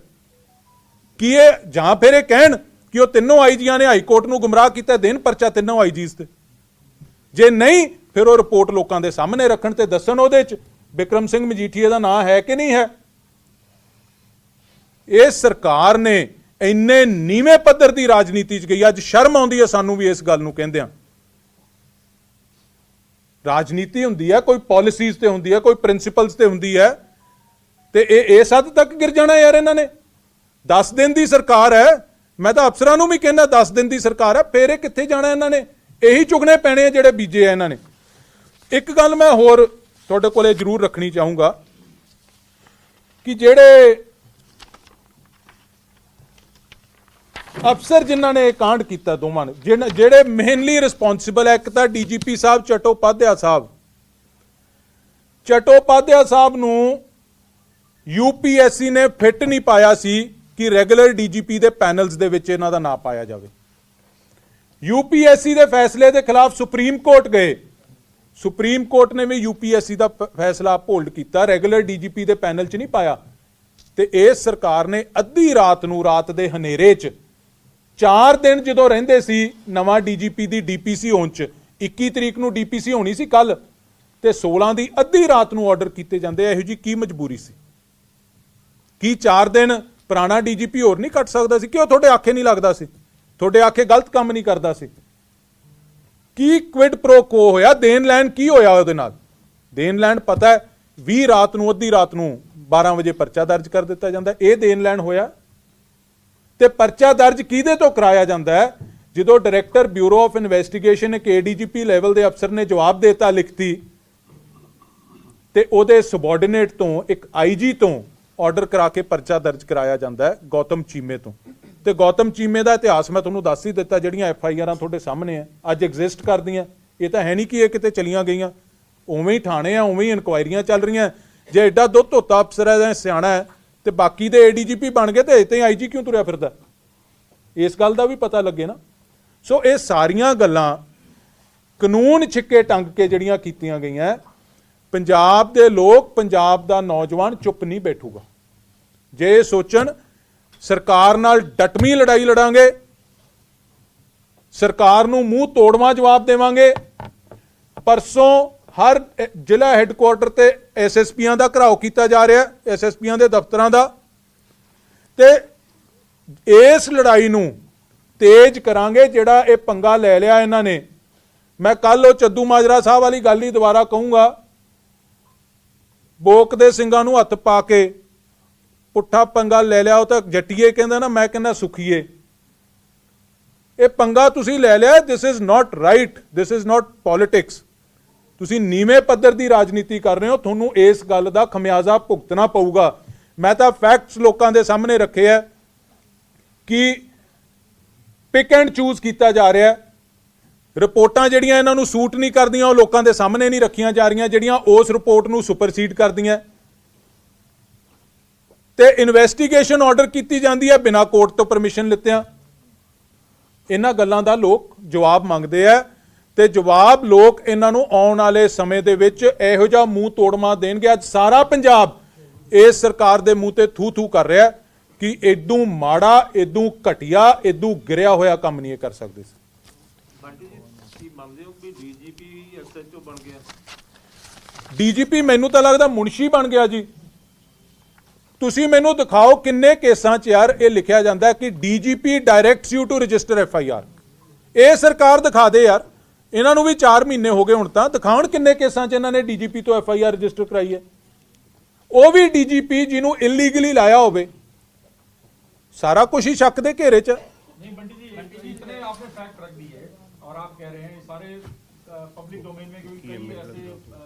ਕੀ? ਇਹ ਜਾਂ ਫਿਰ ਇਹ ਕਹਿਣ ਕਿ ਉਹ 3 IGs ਨੇ ਹਾਈ ਕੋਰਟ ਨੂੰ ਗੁੰਮਰਾਹ ਕੀਤਾ, ਦੇਣ ਪਰਚਾ 3 IGs ਤੇ। ਜੇ ਨਹੀਂ ਫਿਰ ਉਹ ਰਿਪੋਰਟ ਲੋਕਾਂ ਦੇ ਸਾਹਮਣੇ ਰੱਖਣ ਤੇ ਦੱਸਣ ਉਹਦੇ ਚ ਬਿਕਰਮ ਸਿੰਘ ਮਜੀਠੀਆ ਦਾ ਨਾਂ ਹੈ ਕਿ ਨਹੀਂ ਹੈ। ਇਹ ਸਰਕਾਰ ਨੇ ਇੰਨੇ ਨੀਵੇਂ ਪੱਧਰ ਦੀ ਰਾਜਨੀਤੀ 'ਚ ਗਈ, ਅੱਜ ਸ਼ਰਮ ਆਉਂਦੀ ਹੈ ਸਾਨੂੰ ਵੀ ਇਸ ਗੱਲ ਨੂੰ ਕਹਿੰਦਿਆਂ। ਰਾਜਨੀਤੀ ਹੁੰਦੀ ਹੈ, ਕੋਈ ਪਾਲਿਸੀਜ਼ ਤੇ ਹੁੰਦੀ ਹੈ, ਕੋਈ ਪ੍ਰਿੰਸੀਪਲਸ ਤੇ ਹੁੰਦੀ ਹੈ, ਤੇ ਇਹ ਇਸ ਹੱਦ ਤੱਕ ਗਿਰ ਜਾਣਾ ਯਾਰ ਇਹਨਾਂ ਨੇ। 10 ਦਿਨ ਦੀ ਸਰਕਾਰ ਹੈ, ਮੈਂ ਤਾਂ ਅਫਸਰਾਂ ਨੂੰ ਵੀ ਕਹਿੰਦਾ 10 ਦਿਨ ਦੀ ਸਰਕਾਰ ਹੈ, ਫੇਰ ਇਹ ਕਿੱਥੇ ਜਾਣਾ ਇਹਨਾਂ ਨੇ? ਇਹੀ ਚੁਗਣੇ ਪੈਣੇ ਆ ਜਿਹੜੇ ਬੀਜੇ ਆ ਇਹਨਾਂ ਨੇ। ਇੱਕ ਗੱਲ ਮੈਂ ਹੋਰ ਤੁਹਾਡੇ ਕੋਲੇ ਜ਼ਰੂਰ ਰੱਖਣੀ ਚਾਹੂੰਗਾ ਕਿ ਜਿਹੜੇ ਅਫਸਰ ਜਿਨ੍ਹਾਂ ਨੇ ਇਹ ਕਾਂਡ ਕੀਤਾ, ਦੋਵਾਂ ਨੇ, ਜਿਹੜੇ ਮੇਨਲੀ ਰਿਸਪੌਂਸਿਬਲ ਹੈ, ਇੱਕ ਤਾਂ DGP ਸਾਹਿਬ ਚਟੋਪਾਧਿਆ ਸਾਹਿਬ। ਚਟੋਪਾਧਿਆ ਸਾਹਿਬ ਨੂੰ UPSC ਨੇ ਫਿੱਟ ਨਹੀਂ ਪਾਇਆ ਸੀ ਕਿ ਰੈਗੂਲਰ DGP ਦੇ ਪੈਨਲਸ ਦੇ ਵਿੱਚ ਇਹਨਾਂ ਦਾ ਨਾਂ ਪਾਇਆ ਜਾਵੇ। UPSC ਦੇ ਫੈਸਲੇ ਦੇ ਖਿਲਾਫ ਸੁਪਰੀਮ ਕੋਰਟ ਗਏ, ਸੁਪਰੀਮ ਕੋਰਟ ਨੇ ਵੀ UPSC ਦਾ ਫੈਸਲਾ ਹੋਲਡ ਕੀਤਾ, ਰੈਗੂਲਰ DGP ਦੇ ਪੈਨਲ 'ਚ ਨਹੀਂ ਪਾਇਆ। ਤੇ ਇਸ ਸਰਕਾਰ ਨੇ ਅੱਧੀ ਰਾਤ ਨੂੰ, ਰਾਤ ਦੇ ਹਨੇਰੇ 'ਚ, 4 ਦਿਨ ਜਦੋਂ ਰਹਿੰਦੇ ਸੀ ਨਵਾਂ DGP ਦੀ DPC ਹੋਣ 'ਚ, 21 ਤਰੀਕ ਨੂੰ DPC ਹੋਣੀ ਸੀ ਕੱਲ, ਤੇ 16 ਦੀ ਅੱਧੀ ਰਾਤ ਨੂੰ ਆਰਡਰ ਕੀਤੇ ਜਾਂਦੇ। ਇਹੋ ਜੀ ਕੀ ਮਜਬੂਰੀ ਸੀ? ਕੀ 4 ਦਿਨ ਪੁਰਾਣਾ ਡੀਜੀਪੀ ਹੋਰ ਨਹੀਂ ਕੱਟ ਸਕਦਾ ਸੀ? ਕਿਉਂ ਤੁਹਾਡੇ ਆਖੇ ਨਹੀਂ ਲੱਗਦਾ ਸੀ? ਤੁਹਾਡੇ ਆਖੇ ਗਲਤ ਕੰਮ ਨਹੀਂ ਕਰਦਾ ਸੀ? ਕੀ ਕੁਇਡ ਪ੍ਰੋ ਕੋ ਹੋਇਆ? ਦੇਣ ਲੈਣ ਕੀ ਹੋਇਆ ਉਹਦੇ ਨਾਲ? ਦੇਣ ਲੈਣ ਪਤਾ ਹੈ 20 ਰਾਤ ਨੂੰ, ਅੱਧੀ ਰਾਤ ਨੂੰ 12 ਵਜੇ ਪਰਚਾ ਦਰਜ ਕਰ ਦਿੱਤਾ ਜਾਂਦਾ। ਇਹ ਦੇਣ ਲੈਣ ਹੋਇਆ? ਤੇ ਪਰਚਾ ਦਰਜ ਕਿਹਦੇ ਤੋਂ ਕਰਾਇਆ ਜਾਂਦਾ ਹੈ? ਜਦੋਂ ਡਾਇਰੈਕਟਰ ਬਿਊਰੋ ਆਫ ਇਨਵੈਸਟੀਗੇਸ਼ਨ ਇੱਕ ਏਡੀਜੀਪੀ ਲੈਵਲ ਦੇ ਅਫਸਰ ਨੇ ਜਵਾਬ ਦੇਤਾ ਲਿਖਤੀ, ਤੇ ਉਹਦੇ ਸਬਆਰਡੀਨੇਟ ਤੋਂ ਇੱਕ ਆਈਜੀ ਤੋਂ ਆਰਡਰ ਕਰਾ ਕੇ ਪਰਚਾ ਦਰਜ ਕਰਾਇਆ ਜਾਂਦਾ ਹੈ ਗੌਤਮ ਚੀਮੇ ਤੋਂ। ਤੇ ਗੌਤਮ ਚੀਮੇ ਦਾ ਇਤਿਹਾਸ ਮੈਂ ਤੁਹਾਨੂੰ ਦੱਸ ਹੀ ਦਿੱਤਾ, ਜਿਹੜੀਆਂ FIRਾਂ ਤੁਹਾਡੇ ਸਾਹਮਣੇ ਆ ਅੱਜ ਐਗਜ਼ਿਸਟ ਕਰਦੀਆਂ। ਇਹ ਤਾਂ ਹੈ ਨਹੀਂ ਕਿ ਇਹ ਕਿਤੇ ਚਲੀਆਂ ਗਈਆਂ, ਉਵੇਂ ਹੀ ਥਾਣੇ ਆ, ਉਵੇਂ ਹੀ ਇਨਕੁਆਇਰੀਆਂ ਚੱਲ ਰਹੀਆਂ। ਜੇ ਐਡਾ ਦੁੱਧ ਧੋਤਾ ਅਫਸਰ ਹੈ ਜਾਂ ਸਿਆਣਾ ਹੈ ਤੇ ਬਾਕੀ ਦੇ ADGP ਬਣ ਗਏ ਤੇ ਇੱਥੇ IG ਕਿਉਂ ਤੁਰਿਆ ਫਿਰਦਾ? ਇਸ ਗੱਲ ਦਾ ਵੀ ਪਤਾ ਲੱਗੇ ਨਾ। ਸੋ ਇਹ ਸਾਰੀਆਂ ਗੱਲਾਂ ਕਾਨੂੰਨ ਛਿੱਕੇ ਟੰਗ ਕੇ ਜਿਹੜੀਆਂ ਕੀਤੀਆਂ ਗਈਆਂ, ਪੰਜਾਬ ਦੇ ਲੋਕ, ਪੰਜਾਬ ਦਾ ਨੌਜਵਾਨ ਚੁੱਪ ਨਹੀਂ ਬੈਠੂਗਾ। ਜੇ ਇਹ ਸੋਚਣ ਸਰਕਾਰ ਨਾਲ ਡਟਵੀਂ ਲੜਾਈ ਲੜਾਂਗੇ, ਸਰਕਾਰ ਨੂੰ ਮੂੰਹ ਤੋੜਵਾਂ ਜਵਾਬ ਦੇਵਾਂਗੇ। ਪਰਸੋਂ ਹਰ ਜ਼ਿਲ੍ਹਾ ਹੈੱਡਕੁਆਰਟਰ ਤੇ SSPਆਂ ਦਾ ਘਰਾਓ ਕੀਤਾ ਜਾ ਰਿਹਾ, SSPਆਂ ਦੇ ਦਫ਼ਤਰਾਂ ਦਾ, ਤੇ ਇਸ ਲੜਾਈ ਨੂੰ ਤੇਜ਼ ਕਰਾਂਗੇ। ਜਿਹੜਾ ਇਹ ਪੰਗਾ ਲੈ ਲਿਆ ਇਹਨਾਂ ਨੇ, ਮੈਂ ਕੱਲ ਉਹ ਚੱਦੂ ਮਾਜਰਾ ਸਾਹਿਬ ਵਾਲੀ ਗੱਲ ਹੀ ਦੁਬਾਰਾ ਕਹੂੰਗਾ, ਬੋਕ ਦੇ ਸਿੰਘਾਂ ਨੂੰ ਹੱਥ ਪਾ ਕੇ ਪੁੱਠਾ ਪੰਗਾ ਲੈ ਲਿਆ। ਉਹ ਤਾਂ ਜੱਟੀਏ ਕਹਿੰਦਾ ਨਾ, ਮੈਂ ਕਹਿੰਦਾ ਸੁਖੀਏ। ਇਹ ਪੰਗਾ ਤੁਸੀਂ ਲੈ ਲਿਆ, this is not right, this is not politics. ਤੁਸੀਂ ਨੀਵੇਂ ਪੱਧਰ ਦੀ ਰਾਜਨੀਤੀ ਕਰ ਰਹੇ ਹੋ, ਤੁਹਾਨੂੰ ਇਸ ਗੱਲ ਦਾ ਖਮਿਆਜ਼ਾ ਭੁਗਤਣਾ ਪਊਗਾ। ਮੈਂ ਤਾਂ ਫੈਕਟਸ ਲੋਕਾਂ ਦੇ ਸਾਹਮਣੇ ਰੱਖੇ ਆ ਕਿ ਪਿਕ ਐਂਡ ਚੂਜ਼ ਕੀਤਾ ਜਾ ਰਿਹਾ। ਰਿਪੋਰਟਾਂ ਜਿਹੜੀਆਂ ਇਹਨਾਂ ਨੂੰ ਸੂਟ ਨਹੀਂ ਕਰਦੀਆਂ ਉਹ ਲੋਕਾਂ ਦੇ ਸਾਹਮਣੇ ਨਹੀਂ ਰੱਖੀਆਂ ਜਾ ਰਹੀਆਂ, ਜਿਹੜੀਆਂ ਉਸ ਰਿਪੋਰਟ ਨੂੰ ਸੁਪਰਸੀਡ ਕਰਦੀਆਂ। ਤੇ ਇਨਵੈਸਟੀਗੇਸ਼ਨ ਆਰਡਰ ਕੀਤੀ ਜਾਂਦੀ ਹੈ ਬਿਨਾਂ ਕੋਰਟ ਤੋਂ ਪਰਮਿਸ਼ਨ ਲਿੱਤਿਆਂ। ਇਹਨਾਂ ਗੱਲਾਂ ਦਾ ਲੋਕ ਜਵਾਬ ਮੰਗਦੇ ਆ, ਤੇ ਜਵਾਬ ਲੋਕ ਇਹਨਾਂ ਨੂੰ ਆਉਣ ਵਾਲੇ ਸਮੇਂ ਦੇ ਵਿੱਚ ਇਹੋ ਜਿਹਾ ਮੂੰਹ ਤੋੜਮਾ ਦੇਣਗੇ। ਅੱਜ ਸਾਰਾ ਪੰਜਾਬ ਇਸ ਸਰਕਾਰ ਦੇ ਮੂੰਹ ਤੇ ਥੂ ਥੂ ਕਰ ਰਿਹਾ ਕਿ ਇਦੋਂ ਮਾੜਾ, ਇਦੋਂ ਘਟੀਆ, ਇਦੋਂ ਗਿਰਿਆ ਹੋਇਆ ਕੰਮ ਨਹੀਂ ਇਹ ਕਰ ਸਕਦੇ ਸੀ। DGP ਮੈਨੂੰ ਤਾਂ ਲੱਗਦਾ ਮੁਨਸ਼ੀ ਬਣ ਗਿਆ ਜੀ। ਤੁਸੀਂ ਮੈਨੂੰ ਦਿਖਾਓ ਕਿੰਨੇ ਕੇਸਾਂ 'ਚ ਯਾਰ ਇਹ ਲਿਖਿਆ ਜਾਂਦਾ ਕਿ DGP directs you to register FIR। ਇਹ ਸਰਕਾਰ ਦਿਖਾ ਦੇ ਯਾਰ, ਇਹਨਾਂ ਨੂੰ ਵੀ 4 ਮਹੀਨੇ ਹੋ ਗਏ ਹੁਣ, ਤਾਂ ਦਿਖਾਉਣ ਕਿੰਨੇ ਕੇਸਾਂ 'ਚ ਇਹਨਾਂ ਨੇ DGP ਤੋਂ FIR ਰਜਿਸਟਰ ਕਰਾਈ ਹੈ। ਉਹ ਵੀ DGP ਜਿਹਨੂੰ ਇਲੀਗਲੀ ਲਾਇਆ ਹੋਵੇ। सारा कुछ ही शक दे घेरे च। नहीं बंटी जी इतने आपने फैक्ट रख दिए और आप कह रहे हैं सारे पब्लिक डोमेन में कई ऐसे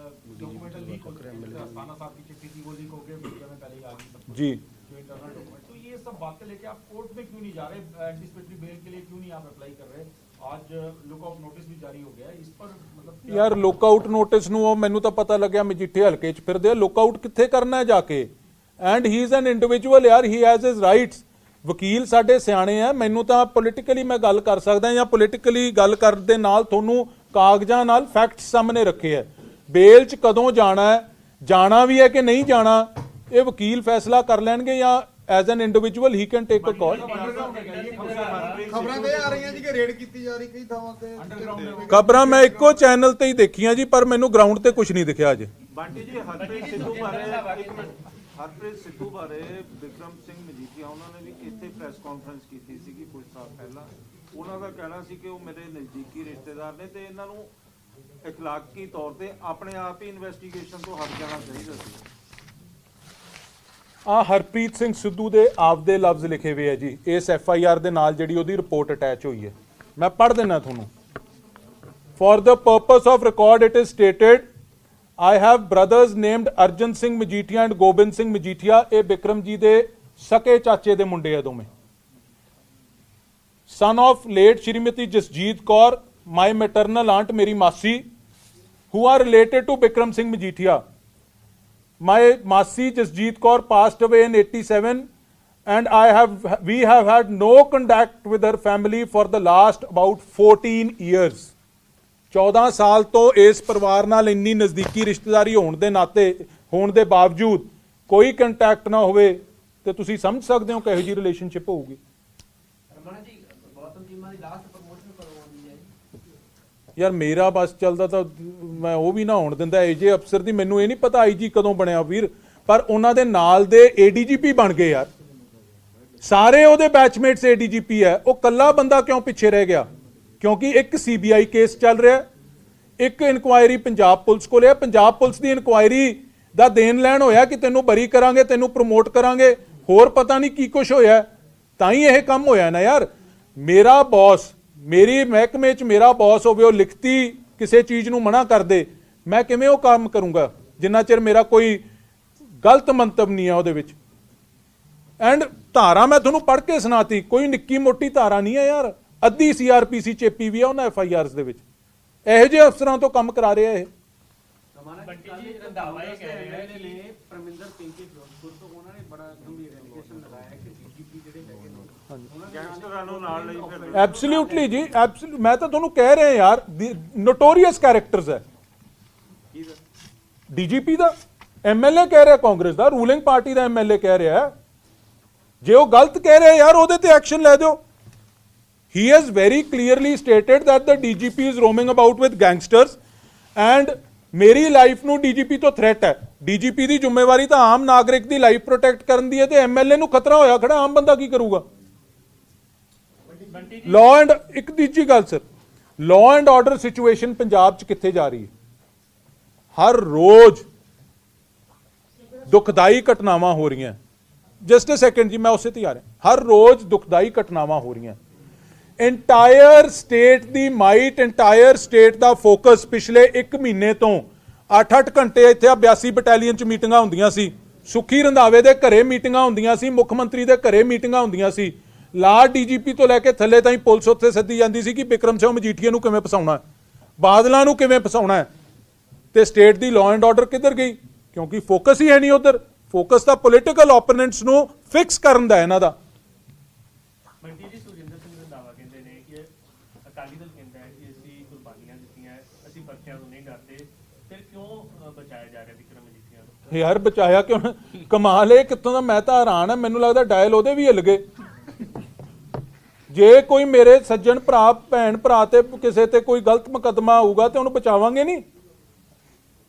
डॉक्यूमेंट लीक हो गए, राना साहब की चिट्ठी थी वो लीक हो गए, मीडिया में पहले ही आ गई जी जो इंटरनल डॉक्यूमेंट। तो ये सब बातें लेके आप कोर्ट में क्यों नहीं जा रहे? एंटीसिपेटरी बेल के लिए क्यों नहीं आप अप्लाई कर रहे? आज लुकआउट नोटिस भी जारी हो गया है इस पर, मतलब यार लुकआउट नोटिस ਨੂੰ ਮੈਨੂੰ ਤਾਂ ਪਤਾ ਲੱਗਿਆ ਮਜੀਠੇ ਹਲਕੇ 'ਚ ਫਿਰਦੇ ਆ। ਲੁਕਆਊਟ ਕਿੱਥੇ ਕਰਨਾ ਹੈ ਜਾ ਕੇ? And he is an individual ਯਾਰ, ਹੀ ਹੈਜ਼ ਹਿਜ਼ ਰਾਈਟਸ। ਵਕੀਲ ਸਾਡੇ ਸਿਆਣੇ ਆ, ਮੈਨੂੰ ਤਾਂ ਪੋਲੀਟੀਕਲੀ ਮੈਂ ਗੱਲ ਕਰ ਸਕਦਾ ਜਾਂ ਪੋਲੀਟੀਕਲੀ ਗੱਲ ਕਰਨ ਦੇ ਨਾਲ ਤੁਹਾਨੂੰ ਕਾਗਜ਼ਾਂ ਨਾਲ ਫੈਕਟਸ ਸਾਹਮਣੇ ਰੱਖੇ ਆ। ਬੇਲ 'ਚ ਕਦੋਂ ਜਾਣਾ ਹੈ, ਜਾਣਾ ਵੀ ਹੈ ਕਿ ਨਹੀਂ ਜਾਣਾ, ਇਹ ਵਕੀਲ ਫੈਸਲਾ ਕਰ ਲੈਣਗੇ ਜਾਂ as an individual he can take a call. ਖਬਰਾਂ ਤੇ ਆ ਰਹੀਆਂ ਜੀ ਕਿ ਰੇਡ ਕੀਤੀ ਜਾ ਰਹੀ ਕਈ ਥਾਵਾਂ ਤੇ। ਖਬਰਾਂ ਮੈਂ ਇੱਕੋ ਚੈਨਲ ਤੇ ਹੀ ਦੇਖੀਆਂ ਜੀ, ਪਰ ਮੈਨੂੰ ਗਰਾਊਂਡ ਤੇ ਕੁਝ ਨਹੀਂ ਦਿਖਿਆ ਅਜੇ। ਬੰਟੀ ਜੀ ਹਰਪ੍ਰੀਤ ਸਿੱਧੂ ਬਾਰੇ ਵਿਕਰਮ ਸਿੰਘ ਮਜੀਠੀਆ ਉਹਨਾਂ ਨੇ ਵੀ ਇੱਥੇ ਪ੍ਰੈਸ ਕਾਨਫਰੰਸ ਕੀਤੀ ਸੀਗੀ ਕੁਝ ਸਾਲ ਪਹਿਲਾਂ। ਉਹਨਾਂ ਦਾ ਕਹਿਣਾ ਸੀ ਕਿ ਉਹ ਮੇਰੇ ਨਜ਼ਦੀਕੀ ਰਿਸ਼ਤੇਦਾਰ ਨੇ ਤੇ ਇਹਨਾਂ ਨੂੰ ਇਖਲਾਕੀ ਤੌਰ ਤੇ ਆਪਣੇ ਆਪ ਹੀ ਇਨਵੈਸਟੀਗੇਸ਼ਨ ਤੋਂ ਹਟ ਜਾਣਾ ਚਾਹੀਦਾ ਸੀ। ਹਰਪ੍ਰੀਤ ਸਿੰਘ ਸਿੱਧੂ ਦੇ ਆਪਦੇ ਲਫ਼ਜ਼ ਲਿਖੇ ਹੋਏ ਆ ਜੀ ਇਸ FIR ਦੇ ਨਾਲ ਜਿਹੜੀ ਉਹਦੀ ਰਿਪੋਰਟ ਅਟੈਚ ਹੋਈ ਹੈ। ਮੈਂ ਪੜ੍ਹ ਦਿੰਦਾ ਤੁਹਾਨੂੰ। For the purpose of record it is stated I have brothers named Arjan Singh Majeethia and Gobind Singh Majeethia। ਇਹ ਬਿਕਰਮ ਜੀ ਦੇ ਸਕੇ ਚਾਚੇ ਦੇ ਮੁੰਡੇ ਆ ਦੋਵੇਂ। son of late Shrimati Jasjeet Kaur, my maternal aunt, ਮੇਰੀ ਮਾਸੀ, who are related to Bikram Singh Majeethia। My Masi Jasjeet Kaur passed away in 87 and we have had no contact with her family for the last about 14 years। 14 ਸਾਲ ਤੋਂ ਇਸ ਪਰਿਵਾਰ ਨਾਲ ਇੰਨੀ ਨਜ਼ਦੀਕੀ ਰਿਸ਼ਤੇਦਾਰੀ ਹੋਣ ਦੇ ਨਾਤੇ ਹੋਣ ਦੇ ਬਾਵਜੂਦ ਕੋਈ ਕੰਟੈਕਟ ਨਾ ਹੋਵੇ ਤੇ ਤੁਸੀਂ ਸਮਝ ਸਕਦੇ ਹੋ ਕਿਹੋ ਜਿਹੀ ਰਿਲੇਸ਼ਨਸ਼ਿਪ ਹੋਊਗੀ। ਯਾਰ ਮੇਰਾ ਬਸ ਚੱਲਦਾ ਤਾਂ ਮੈਂ ਉਹ ਵੀ ਨਾ ਹੋਣ ਦਿੰਦਾ ਏਜੇ ਅਫਸਰ ਦੀ। ਮੈਨੂੰ ਇਹ ਨਹੀਂ ਪਤਾ IG ਕਦੋਂ ਬਣਿਆ ਵੀਰ, ਪਰ ਉਹਨਾਂ ਦੇ ਨਾਲ ਦੇ ADGP ਬਣ ਗਏ ਯਾਰ। ਸਾਰੇ ਉਹਦੇ ਬੈਚਮੇਟਸ ਏਡੀਜੀਪੀ ਹੈ, ਉਹ ਕੱਲਾ ਬੰਦਾ ਕਿਉਂ ਪਿੱਛੇ ਰਹਿ ਗਿਆ? ਕਿਉਂਕਿ ਇੱਕ ਸੀਬੀਆਈ ਕੇਸ ਚੱਲ ਰਿਹਾ, ਇੱਕ ਇਨਕੁਆਇਰੀ ਪੰਜਾਬ ਪੁਲਿਸ ਕੋਲ ਹੈ। ਪੰਜਾਬ ਪੁਲਿਸ ਦੀ ਇਨਕੁਆਇਰੀ ਦਾ ਦੇਣ ਲੈਣ ਹੋਇਆ ਕਿ ਤੈਨੂੰ ਬਰੀ ਕਰਾਂਗੇ, ਤੈਨੂੰ ਪ੍ਰਮੋਟ ਕਰਾਂਗੇ, ਹੋਰ ਪਤਾ ਨਹੀਂ ਕੀ ਕੁਝ ਹੋਇਆ, ਤਾਂ ਹੀ ਇਹ ਕੰਮ ਹੋਇਆ ਨਾ ਯਾਰ। ਮੇਰਾ ਬੌਸ, ਮੇਰੀ ਮਹਿਕਮੇ 'ਚ ਮੇਰਾ ਬੌਸ ਹੋਵੇ, ਉਹ ਲਿਖਤੀ ਕਿਸੇ ਚੀਜ਼ ਨੂੰ ਮਨਾ ਕਰ ਦੇ, ਮੈਂ ਕਿਵੇਂ ਉਹ ਕੰਮ ਕਰੂੰਗਾ ਜਿੰਨਾ ਚਿਰ ਮੇਰਾ ਕੋਈ ਗਲਤ ਮੰਤਵ ਨਹੀਂ ਹੈ ਉਹਦੇ ਵਿੱਚ। ਐਂਡ ਧਾਰਾ ਮੈਂ ਤੁਹਾਨੂੰ ਪੜ੍ਹ ਕੇ ਸੁਣਾਤੀ, ਕੋਈ ਨਿੱਕੀ ਮੋਟੀ ਧਾਰਾ ਨਹੀਂ ਹੈ ਯਾਰ, ਅੱਧੀ ਸੀਆਰਪੀਸੀ ਚੇਪੀ ਵੀ ਆ ਉਹਨਾਂ ਐਫਆਈਆਰਸ ਦੇ ਵਿੱਚ। ਇਹੋ ਜਿਹੇ ਅਫਸਰਾਂ ਤੋਂ ਕੰਮ ਕਰਾ ਰਿਹਾ ਇਹ। ਬੰਟੀ ਜੀ ਰੰਧਾਵਾ ਇਹ ਕਹਿ ਰਹੇ ਨੇ ਪਰਮਿੰਦਰ ਸਿੰਘ ਜੀ ਫਿਰੋਜ਼ਪੁਰ ਤੋਂ, ਉਹਨਾਂ ਨੇ ਬੜਾ ਗੰਭੀਰ ਐਲੀਗੇਸ਼ਨ ਲਗਾਇਆ ਕਿ ਡੀਜੀਪੀ ਜਿਹੜੇ ਹੈਗੇ ਨੇ ਗੈਂਗਸਟਰਾਂ ਨੂੰ ਨਾਲ ਲਈ ਫਿਰ ਐਬਸੋਲੂਟਲੀ ਜੀ, ਮੈਂ ਤਾਂ ਤੁਹਾਨੂੰ ਕਹਿ ਰਿਹਾ ਯਾਰ, ਨੋਟੋਰੀਅਸ ਕੈਰੈਕਟਰਸ ਹੈ ਡੀਜੀਪੀ ਦਾ। ਐਮਐਲਏ ਕਹਿ ਰਿਹਾ ਕਾਂਗਰਸ ਦਾ, ਰੂਲਿੰਗ ਪਾਰਟੀ ਦਾ ਐਮਐਲਏ ਕਹਿ ਰਿਹਾ, ਜੇ ਉਹ ਗਲਤ ਕਹਿ ਰਿਹਾ ਯਾਰ ਉਹਦੇ ਤੇ ਐਕਸ਼ਨ ਲੈ ਦਿਓ। He has very clearly stated that the DGP is roaming about with gangsters and ਮੇਰੀ ਲਾਈਫ ਨੂੰ ਡੀਜੀਪੀ ਤੋਂ ਥ੍ਰੈਟ ਹੈ। ਡੀਜੀਪੀ ਦੀ ਜ਼ਿੰਮੇਵਾਰੀ ਤਾਂ ਆਮ ਨਾਗਰਿਕ ਦੀ ਲਾਈਫ ਪ੍ਰੋਟੈਕਟ ਕਰਨ ਦੀ ਹੈ, ਤੇ ਐਮਐਲਏ ਨੂੰ ਖਤਰਾ ਹੋਇਆ ਖੜਾ, ਆਮ ਬੰਦਾ ਕੀ ਕਰੂਗਾ? ਲਾਅ ਐਂਡ, ਇੱਕ ਤੀਜੀ ਗੱਲ sir, law and order situation Punjab 'ਚ ਕਿੱਥੇ ਜਾ ਰਹੀ ਹੈ? ਹਰ ਰੋਜ਼ ਦੁਖਦਾਈ ਘਟਨਾਵਾਂ ਹੋ ਰਹੀਆਂ। ਜਸਟ ਅ ਸੈਕਿੰਡ ਜੀ, ਮੈਂ ਉਸੇ ਤੇ ਆ ਰਿਹਾ। ਹਰ ਰੋਜ਼ ਦੁਖਦਾਈ ਘਟਨਾਵਾਂ ਹੋ ਰਹੀਆਂ। ਇੰਟਾਇਰ ਸਟੇਟ ਦੀ ਮਾਈਟ, ਇੰਟਾਇਰ ਸਟੇਟ ਦਾ ਫੋਕਸ ਪਿਛਲੇ 1 ਮਹੀਨੇ ਤੋਂ 8-8 ਘੰਟੇ ਇੱਥੇ 82 ਬਟਾਲੀਅਨ 'ਚ ਮੀਟਿੰਗਾਂ ਹੁੰਦੀਆਂ ਸੀ, ਸੁਖੀ ਰੰਧਾਵੇ ਦੇ ਘਰੇ ਮੀਟਿੰਗਾਂ ਹੁੰਦੀਆਂ ਸੀ, ਮੁੱਖ ਮੰਤਰੀ ਦੇ ਘਰੇ ਮੀਟਿੰਗਾਂ ਹੁੰਦੀਆਂ ਸੀ, ਲਾ ਡੀਜੀਪੀ ਤੋਂ ਲੈ ਕੇ ਥੱਲੇ ਤਾਈਂ ਪੁਲਿਸ ਉੱਥੇ ਸੱਦੀ ਜਾਂਦੀ ਸੀ ਕਿ ਬਿਕਰਮ ਸਿੰਘ ਮਜੀਠੀਆ ਨੂੰ ਕਿਵੇਂ ਫਸਾਉਣਾ, ਬਾਦਲਾਂ ਨੂੰ ਕਿਵੇਂ ਫਸਾਉਣਾ, ਤੇ state the law and order ਕਿੱਧਰ ਗਈ? ਕਿਉਂਕਿ ਫੋਕਸ ਹੀ ਹੈ ਨਹੀਂ ਉਧਰ। ਫੋਕਸ ਤਾਂ ਪੋਲੀਟੀਕਲ ਓਪੋਨੈਂਟਸ ਨੂੰ ਫਿਕਸ ਕਰਨ ਦਾ ਇਹਨਾਂ ਦਾ। ਬੰਟੀ ਜੀ ਸੁਖਜਿੰਦਰ ਸਿੰਘ ਰੰਧਾਵਾ ਕਹਿੰਦੇ ਨੇ ਕਿ ਅਕਾਲੀ ਦਲ ਕਹਿੰਦਾ ਹੈ ਕਿ ਅਸੀਂ ਕੁਰਬਾਨੀਆਂ ਦਿੱਤੀਆਂ, ਅਸੀਂ ਬੱਚਿਆਂ ਨੂੰ ਨਹੀਂ ਡਰਦੇ, ਫਿਰ ਕਿਉਂ ਬਚਾਇਆ ਜਾ ਰਿਹਾ ਵਿਕਰਮ ਮਜੀਠੀਆ ਨੂੰ? ਯਾਰ ਬਚਾਇਆ ਕਿਉਂ? ਕਮਾਲ ਹੈ ਕਿੱਥੋਂ ਦਾ, ਮੈਂ ਤਾਂ ਹੈਰਾਨ ਹਾਂ। ਮੈਨੂੰ ਲੱਗਦਾ ਡਾਇਲ ਉਹਦੇ ਵੀ ਹਿੱਲ ਗਏ। ਜੇ ਕੋਈ ਮੇਰੇ ਸੱਜਣ ਭਰਾ, ਭੈਣ ਭਰਾ ਤੇ ਕਿਸੇ ਤੇ ਕੋਈ ਗਲਤ ਮੁਕੱਦਮਾ ਹੋਊਗਾ ਤੇ ਉਹਨੂੰ ਬਚਾਵਾਂਗੇ ਨਹੀਂ,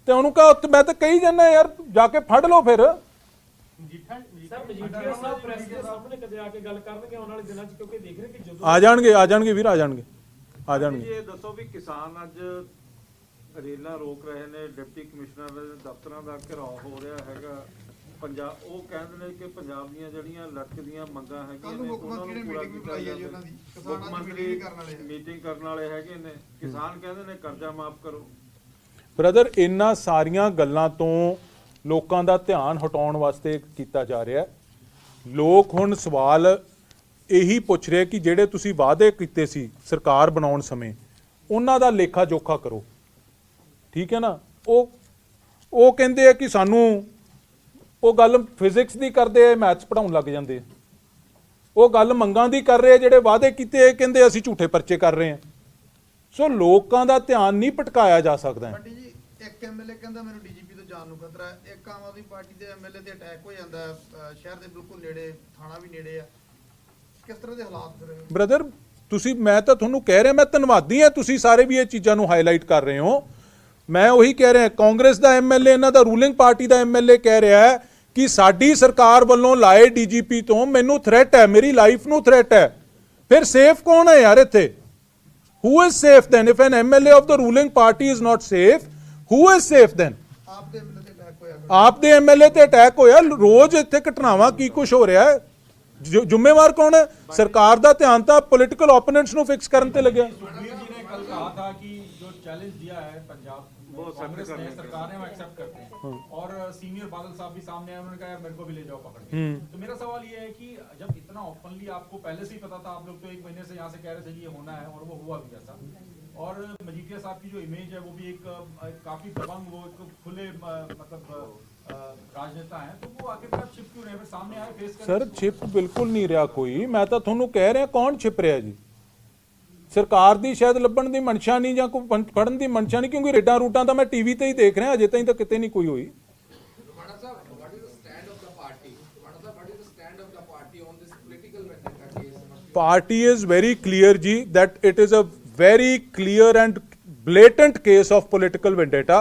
ਤੇ ਉਹਨੂੰ ਕਹਾ, ਮੈਂ ਤਾਂ ਕਹੀ ਜਾਂਦਾ ਯਾਰ ਜਾ ਕੇ ਫੜ ਲਓ ਫਿਰ। ਆ ਜਾਣਗੇ ਵੀਰ, ਆ ਜਾਣਗੇ। ਇਹ ਦੱਸੋ ਵੀ ਕਿਸਾਨ ਅੱਜ ਰੇਲਾਂ ਰੋਕ ਰਹੇ ਨੇ, ਡਿਪਟੀ ਕਮਿਸ਼ਨਰ ਦੇ ਦਫ਼ਤਰਾਂ ਦਾ ਘਿਰਾਓ ਹੋ ਰਿਹਾ ਹੈਗਾ ਪੰਜਾਬ। ਉਹ ਕਹਿੰਦੇ ਨੇ ਕਿ ਪੰਜਾਬ ਦੀਆਂ ਜਿਹੜੀਆਂ ਲਟਕਦੀਆਂ ਮੰਗਾਂ ਹੈਗੀਆਂ ਨੇ ਉਹਨਾਂ ਨੂੰ ਪੂਰਾ ਕੀਤਾ ਜਾਵੇ। ਮੁੱਖ ਮੰਤਰੀ ਮੀਟਿੰਗ ਕਰਨ ਵਾਲੇ ਹੈਗੇ ਨੇ, ਕਿਸਾਨ ਕਹਿੰਦੇ ਨੇ ਕਰਜ਼ਾ ਮਾਫ ਕਰੋ। ਬ੍ਰਦਰ, ਇਹਨਾਂ ਸਾਰੀਆਂ ਗੱਲਾਂ ਤੋਂ ਲੋਕਾਂ ਦਾ ਧਿਆਨ ਹਟਾਉਣ ਵਾਸਤੇ ਕੀਤਾ ਜਾ ਰਿਹਾ। ਲੋਕ ਹੁਣ ਸਵਾਲ ਇਹੀ ਪੁੱਛ ਰਹੇ ਕਿ ਜਿਹੜੇ ਤੁਸੀਂ ਵਾਅਦੇ ਕੀਤੇ ਸੀ ਸਰਕਾਰ ਬਣਾਉਣ ਸਮੇਂ, ਉਹਨਾਂ ਦਾ ਲੇਖਾ ਜੋਖਾ ਕਰੋ। ਠੀਕ ਹੈ ਨਾ? ਉਹ ਕਹਿੰਦੇ ਆ ਕਿ ਸਾਨੂੰ, ਉਹ ਗੱਲ ਫਿਜ਼ਿਕਸ ਦੀ ਕਰਦੇ ਆ, ਮੈਥਸ ਪੜਾਉਣ ਲੱਗ ਜਾਂਦੇ ਆ। ਉਹ ਗੱਲ ਮੰਗਾਂ ਦੀ ਕਰ ਰਹੇ ਆ, ਜਿਹੜੇ ਵਾਅਦੇ ਕੀਤੇ ਕਹਿੰਦੇ ਅਸੀਂ ਝੂਠੇ ਪਰਚੇ ਕਰ ਰਹੇ ਆ। ਸੋ ਲੋਕਾਂ ਦਾ ਧਿਆਨ ਨਹੀਂ ਭਟਕਾਇਆ ਜਾ ਸਕਦਾ। ਬੰਟੀ ਜੀ, ਇੱਕ ਐਮਐਲਏ ਕਹਿੰਦਾ ਮੈਨੂੰ ਡੀਜੀਪੀ ਤੋਂ ਜਾਣ ਨੂੰ ਖਤਰਾ ਹੈ, ਇੱਕ ਆਮ ਆਦਮੀ ਪਾਰਟੀ ਦੇ ਐਮਐਲਏ ਤੇ ਅਟੈਕ ਹੋ ਜਾਂਦਾ ਹੈ, ਸ਼ਹਿਰ ਦੇ ਬਿਲਕੁਲ ਨੇੜੇ, ਥਾਣਾ ਵੀ ਨੇੜੇ ਆ। ਕਿਸ ਤਰ੍ਹਾਂ ਦੇ ਹਾਲਾਤ ਫਿਰ? ਬ੍ਰਦਰ, ਤੁਸੀਂ, ਮੈਂ ਤਾਂ ਤੁਹਾਨੂੰ ਕਹਿ ਰਿਹਾ, ਮੈਂ ਧੰਨਵਾਦੀ ਹਾਂ ਤੁਸੀਂ ਸਾਰੇ ਵੀ ਇਹ ਚੀਜ਼ਾਂ ਨੂੰ ਹਾਈਲਾਈਟ ਕਰ ਰਹੇ ਹੋ। ਮੈਂ ਉਹੀ ਕਹਿ ਰਿਹਾ, ਕਾਂਗਰਸ ਦਾ ਐਮਐਲਏ, ਇਹਨਾਂ ਦਾ ਰੂਲਿੰਗ ਪਾਰਟੀ ਦਾ ਐਮਐਲਏ ਕਹਿ ਰਿਹਾ ਹੈ ਕਿ ਸਾਡੀ ਸਰਕਾਰ ਵੱਲੋਂ ਲਾਏ ਡੀਜੀਪੀ ਤੋਂ ਮੈਨੂੰ ਥ੍ਰੈਟ ਹੈ, ਮੇਰੀ ਲਾਈਫ ਨੂੰ ਥ੍ਰੈਟ ਹੈ। ਫਿਰ ਸੇਫ ਕੌਣ ਹੈ ਯਾਰ ਇੱਥੇ? Who is safe then? If an MLA of the ruling party is not safe, who is safe then? ਆਪ ਦੇ ਐਮਐਲਏ ਤੇ ਅਟੈਕ ਹੋਇਆ। ਆਪ ਦੇ ਐਮਐਲਏ ਤੇ ਅਟੈਕ ਹੋਇਆ। ਰੋਜ਼ ਇੱਥੇ ਘਟਨਾਵਾਂ ਕੀ ਕੁਝ ਹੋ ਰਿਹਾ ਹੈ? ਜ਼ਿੰਮੇਵਾਰ ਕੌਣ ਹੈ? ਸਰਕਾਰ ਦਾ ਧਿਆਨ ਤਾਂ ਪੋਲੀਟੀਕਲ ਓਪੋਨੈਂਟਸ ਨੂੰ ਫਿਕਸ ਕਰਨ ਤੇ ਲੱਗਿਆ। सुखबीर जी ने कल कहा था कि जो चैलेंज दिया है पंजाब कांग्रेस ने, सरकार ने, वो एक्सेप्ट करते हैं। और सीनियर बादल साहब भी सामने आए, उन्होंने कहा यार मेरे को भी ले जाओ पकड़ के। तो मेरा सवाल ये है कि जब इतना ओपनली आपको पहले से ही पता था, आप लोग तो 1 महीने से यहाँ से कह रहे थे कि ये होना है, और वो हुआ भी ऐसा। और मजीठिया साहब की जो इमेज है वो भी एक काफी दबंग, वो एक खुले मतलब राजनेता हैं, तो वो आखिरकार छिप क्यों रहे? सामने आए, फेस करें। सर छिप बिल्कुल नहीं रहा कोई। मैं तो ਤੁਹਾਨੂੰ ਕਹਿ ਰਿਹਾ, ਕੌਣ ਛਿਪ ਰਿਹਾ ਜੀ? ਸਰਕਾਰ ਦੀ ਸ਼ਾਇਦ ਲੱਭਣ ਦੀ ਮਨਸ਼ਾ ਨਹੀਂ, ਜਾਂ ਕੋਈ ਫੜਨ ਦੀ ਮਨਸ਼ਾ ਨਹੀਂ, ਕਿਉਂਕਿ ਰੇਡਾਂ ਰੂਟਾਂ ਤਾਂ ਮੈਂ ਟੀਵੀ ਤੇ ਹੀ ਦੇਖ ਰਿਹਾ, ਅਜੇ ਤਾਈਂ ਤਾਂ ਕਿਤੇ ਨਹੀਂ ਕੋਈ ਹੋਈ। Party is very clear ji that it is a very clear and blatant case of political vendetta.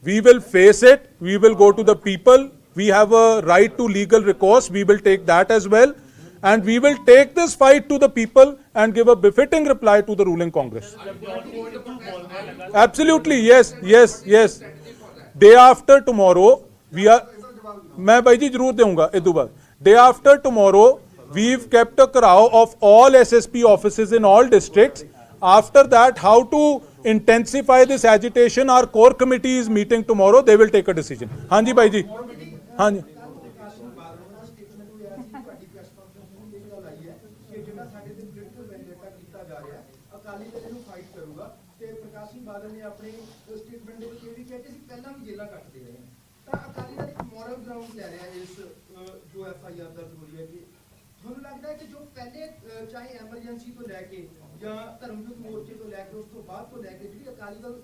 We will face it. We will go to the people. We have a right to legal recourse. We will take that as well. and we will take this fight to the people and give a befitting reply to the ruling Congress. Absolutely, yes, yes, yes. Day after tomorrow, we are. मैं भाई जी जरूर दूंगा इदू बाद. Day after tomorrow, we've kept a crowd of all SSP offices in all districts. After that, how to intensify this agitation? Our core committee is meeting tomorrow. They will take a decision. हाँ जी भाई जी. हाँ जी. ਅਕਾਲੀ ਦਲ ਨੂੰ ਫਾਈਟ ਕਰੂਗਾ ਤੇ ਪ੍ਰਕਾਸ਼ ਸਿੰਘ ਬਾਦਲ ਨੇ ਆਪਣੇ ਸਟੇਟਮੈਂਟ ਦੇ ਵਿੱਚ ਇਹ ਵੀ ਕਿਹਾ ਕਿ ਅਸੀਂ ਪਹਿਲਾਂ ਵੀ ਜੇਲਾਂ ਕੱਟਦੇ ਰਹੇ ਹਾਂ। ਤਾਂ ਅਕਾਲੀ ਦਲ ਇੱਕ ਮੋਰਲ ਗਰਾਊਂਡ ਲੈ ਰਿਹਾ ਇਸ ਜੋ FIR ਦਰਜ ਹੋਈ ਹੈ ਕਿ ਤੁਹਾਨੂੰ ਲੱਗਦਾ ਹੈ ਕਿ ਜੋ ਪਹਿਲੇ ਚਾਹੇ ਐਮਰਜੈਂਸੀ ਤੋਂ ਲੈ ਕੇ ਜਾਂ ਧਰਮਯੁੱਧ ਮੋਰਚੇ ਤੋਂ ਲੈ ਕੇ ਉਸ ਤੋਂ ਬਾਅਦ ਤੋਂ ਲੈ ਕੇ ਜਿਹੜੀ ਅਕਾਲੀ ਦਲ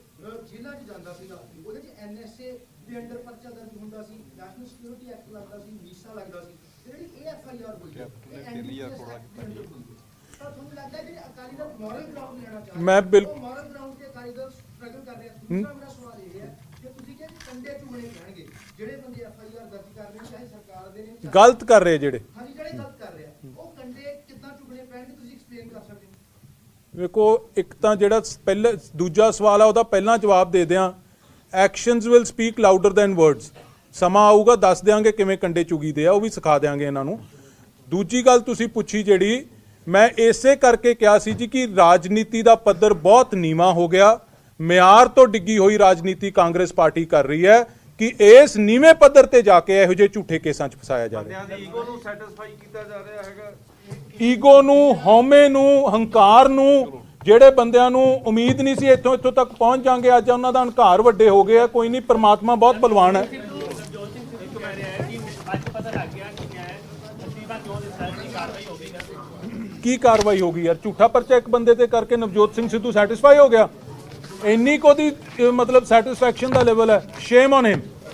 ਜੇਲਾਂ 'ਚ ਜਾਂਦਾ ਸੀਗਾ ਉਹਦੇ 'ਚ NSA ਦੇ ਅੰਡਰ ਪਰਚਾ ਦਰਜ ਹੁੰਦਾ ਸੀ, ਨੈਸ਼ਨਲ ਸਿਕਿਉਰਿਟੀ ਐਕਟ ਲੱਗਦਾ ਸੀ, ਮੀਸਾ ਲੱਗਦਾ ਸੀ ਤੇ ਜਿਹੜੀ ਇਹ FIR ਹੋਈ ਹੈ ਇਹ NDPS ਐਕਟ ਦੇ ਅੰਡਰ ਹੋਈ ਹੈ। ਤਾਂ ਤੁਹਾਨੂੰ ਲੱਗਦਾ ਹੈ ਕਿ ਅਕਾਲੀ ਦਲ ਮੋਰਲ ਗਰਾਊਂਡ ਲੈਣਾ ਚਾਹੁੰਦਾ ਮੈਂ ਬਿਲਕੁਲ ਮੋਰਲ ਗਰਾਊਂਡ ਤੇ ਅਕਾਲੀ ਦਲ ਸਟਰਗਲ ਕਰ ਰਿਹਾ। ਦੂਸਰਾ ਮੇਰਾ ਸਵਾਲ ਇਹ ਹੈ ਕਿ ਤੁਸੀਂ ਕਿਹਾ ਕਿ ਕੰਡੇ ਚੁਗਣੇ ਪੈਣਗੇ ਜਿਹੜੇ ਬੰਦੇ FIR ਦਰਜ ਕਰ ਰਹੇ ਨੇ ਚਾਹੇ ਸਰਕਾਰ ਦੇ ਨੇ ਗਲਤ ਕਰ ਰਹੇ ਜਿਹੜੇ. ਹਾਂਜੀ ਜਿਹੜੇ ਗਲਤ ਕਰ ਰਹੇ ਆ ਉਹ ਕੰਡੇ ਕਿੱਦਾਂ ਚੁਗਣੇ ਪੈਣਗੇ ਤੁਸੀਂ ਐਕਸਪਲੇਨ ਕਰ ਸਕਦੇ ਹੋ? ਵੇਖੋ ਇੱਕ ਤਾਂ ਜਿਹੜਾ ਪਹਿਲਾ ਦੂਜਾ ਸਵਾਲ ਆ ਉਹਦਾ ਪਹਿਲਾਂ ਜਵਾਬ ਦੇ ਦਿਆਂ. Actions will speak louder then words. ਸਮਾਂ ਆਊਗਾ ਦੱਸ ਦਿਆਂਗੇ ਕਿਵੇਂ ਕੰਡੇ ਚੁਗੀਦੇ ਆ, ਉਹ ਵੀ ਸਿਖਾ ਦਿਆਂਗੇ ਇਹਨਾਂ ਨੂੰ. ਦੂਜੀ ਗੱਲ ਤੁਸੀਂ ਪੁੱਛੀ ਜਿਹੜੀ, ਮੈਂ ਇਸੇ ਕਰਕੇ ਕਿਹਾ ਸੀ ਜੀ ਕਿ ਰਾਜਨੀਤੀ ਦਾ ਪੱਧਰ ਬਹੁਤ ਨੀਵਾਂ ਹੋ ਗਿਆ. ਮਿਆਰ ਤੋਂ ਡਿੱਗੀ ਹੋਈ ਰਾਜਨੀਤੀ ਕਾਂਗਰਸ ਪਾਰਟੀ ਕਰ ਰਹੀ ਹੈ ਕਿ ਇਸ ਨੀਵੇਂ ਪੱਧਰ ਤੇ ਜਾ ਕੇ ਇਹੋ ਜਿਹੇ ਝੂਠੇ ਕੇਸਾਂ 'ਚ ਫਸਾਇਆ ਜਾ ਰਿਹਾ ਹੈ। ਬੰਦਿਆਂ ਦੀ ਈਗੋ ਨੂੰ ਸੈਟੀਸਫਾਈ ਕੀਤਾ ਜਾ ਰਿਹਾ ਹੈਗਾ। ਈਗੋ ਨੂੰ, ਹਉਮੈ ਨੂੰ, ਹੰਕਾਰ ਨੂੰ, ਜਿਹੜੇ ਬੰਦਿਆਂ ਨੂੰ ਉਮੀਦ ਨਹੀਂ ਸੀ ਇੱਥੋਂ ਤੱਕ ਪਹੁੰਚ ਜਾਣਗੇ, ਅੱਜ ਉਹਨਾਂ ਦਾ ਹੰਕਾਰ ਵੱਡੇ ਹੋ ਗਏ ਆ. ਕੋਈ ਨਹੀਂ, ਪਰਮਾਤਮਾ ਬਹੁਤ ਬਲਵਾਨ ਹੈ। ਨਵਜੋਤ ਸਿੰਘ ਸਿੱਧੂ ਕਹਿ ਰਿਹਾ ਹੈ ਕਿ ਅੱਜ ਪਤਾ ਲੱਗ ਗਿਆ ਕਿ ਮੈਂ ਅਸਤੀਫਾ ਕਿਉਂ ਦਿੱਤਾ ਸੀ, ਕਾਰਵਾਈ ਹੋ ਗਈ ਨਾ। ਕੀ ਕਾਰਵਾਈ ਹੋ ਗਈ ਯਾਰ? ਝੂਠਾ ਪਰਚਾ ਇੱਕ ਬੰਦੇ ਤੇ ਕਰਕੇ ਨਵਜੋਤ ਸਿੰਘ ਸਿੱਧੂ ਸੈਟੀਸਫਾਈ ਹੋ ਗਿਆ? ਇੰਨੀ ਕੁ ਉਹਦੀ ਮਤਲਬ ਸੈਟੀਸਫੈਕਸ਼ਨ ਦਾ ਲੈਵਲ ਹੈ? Shame on him.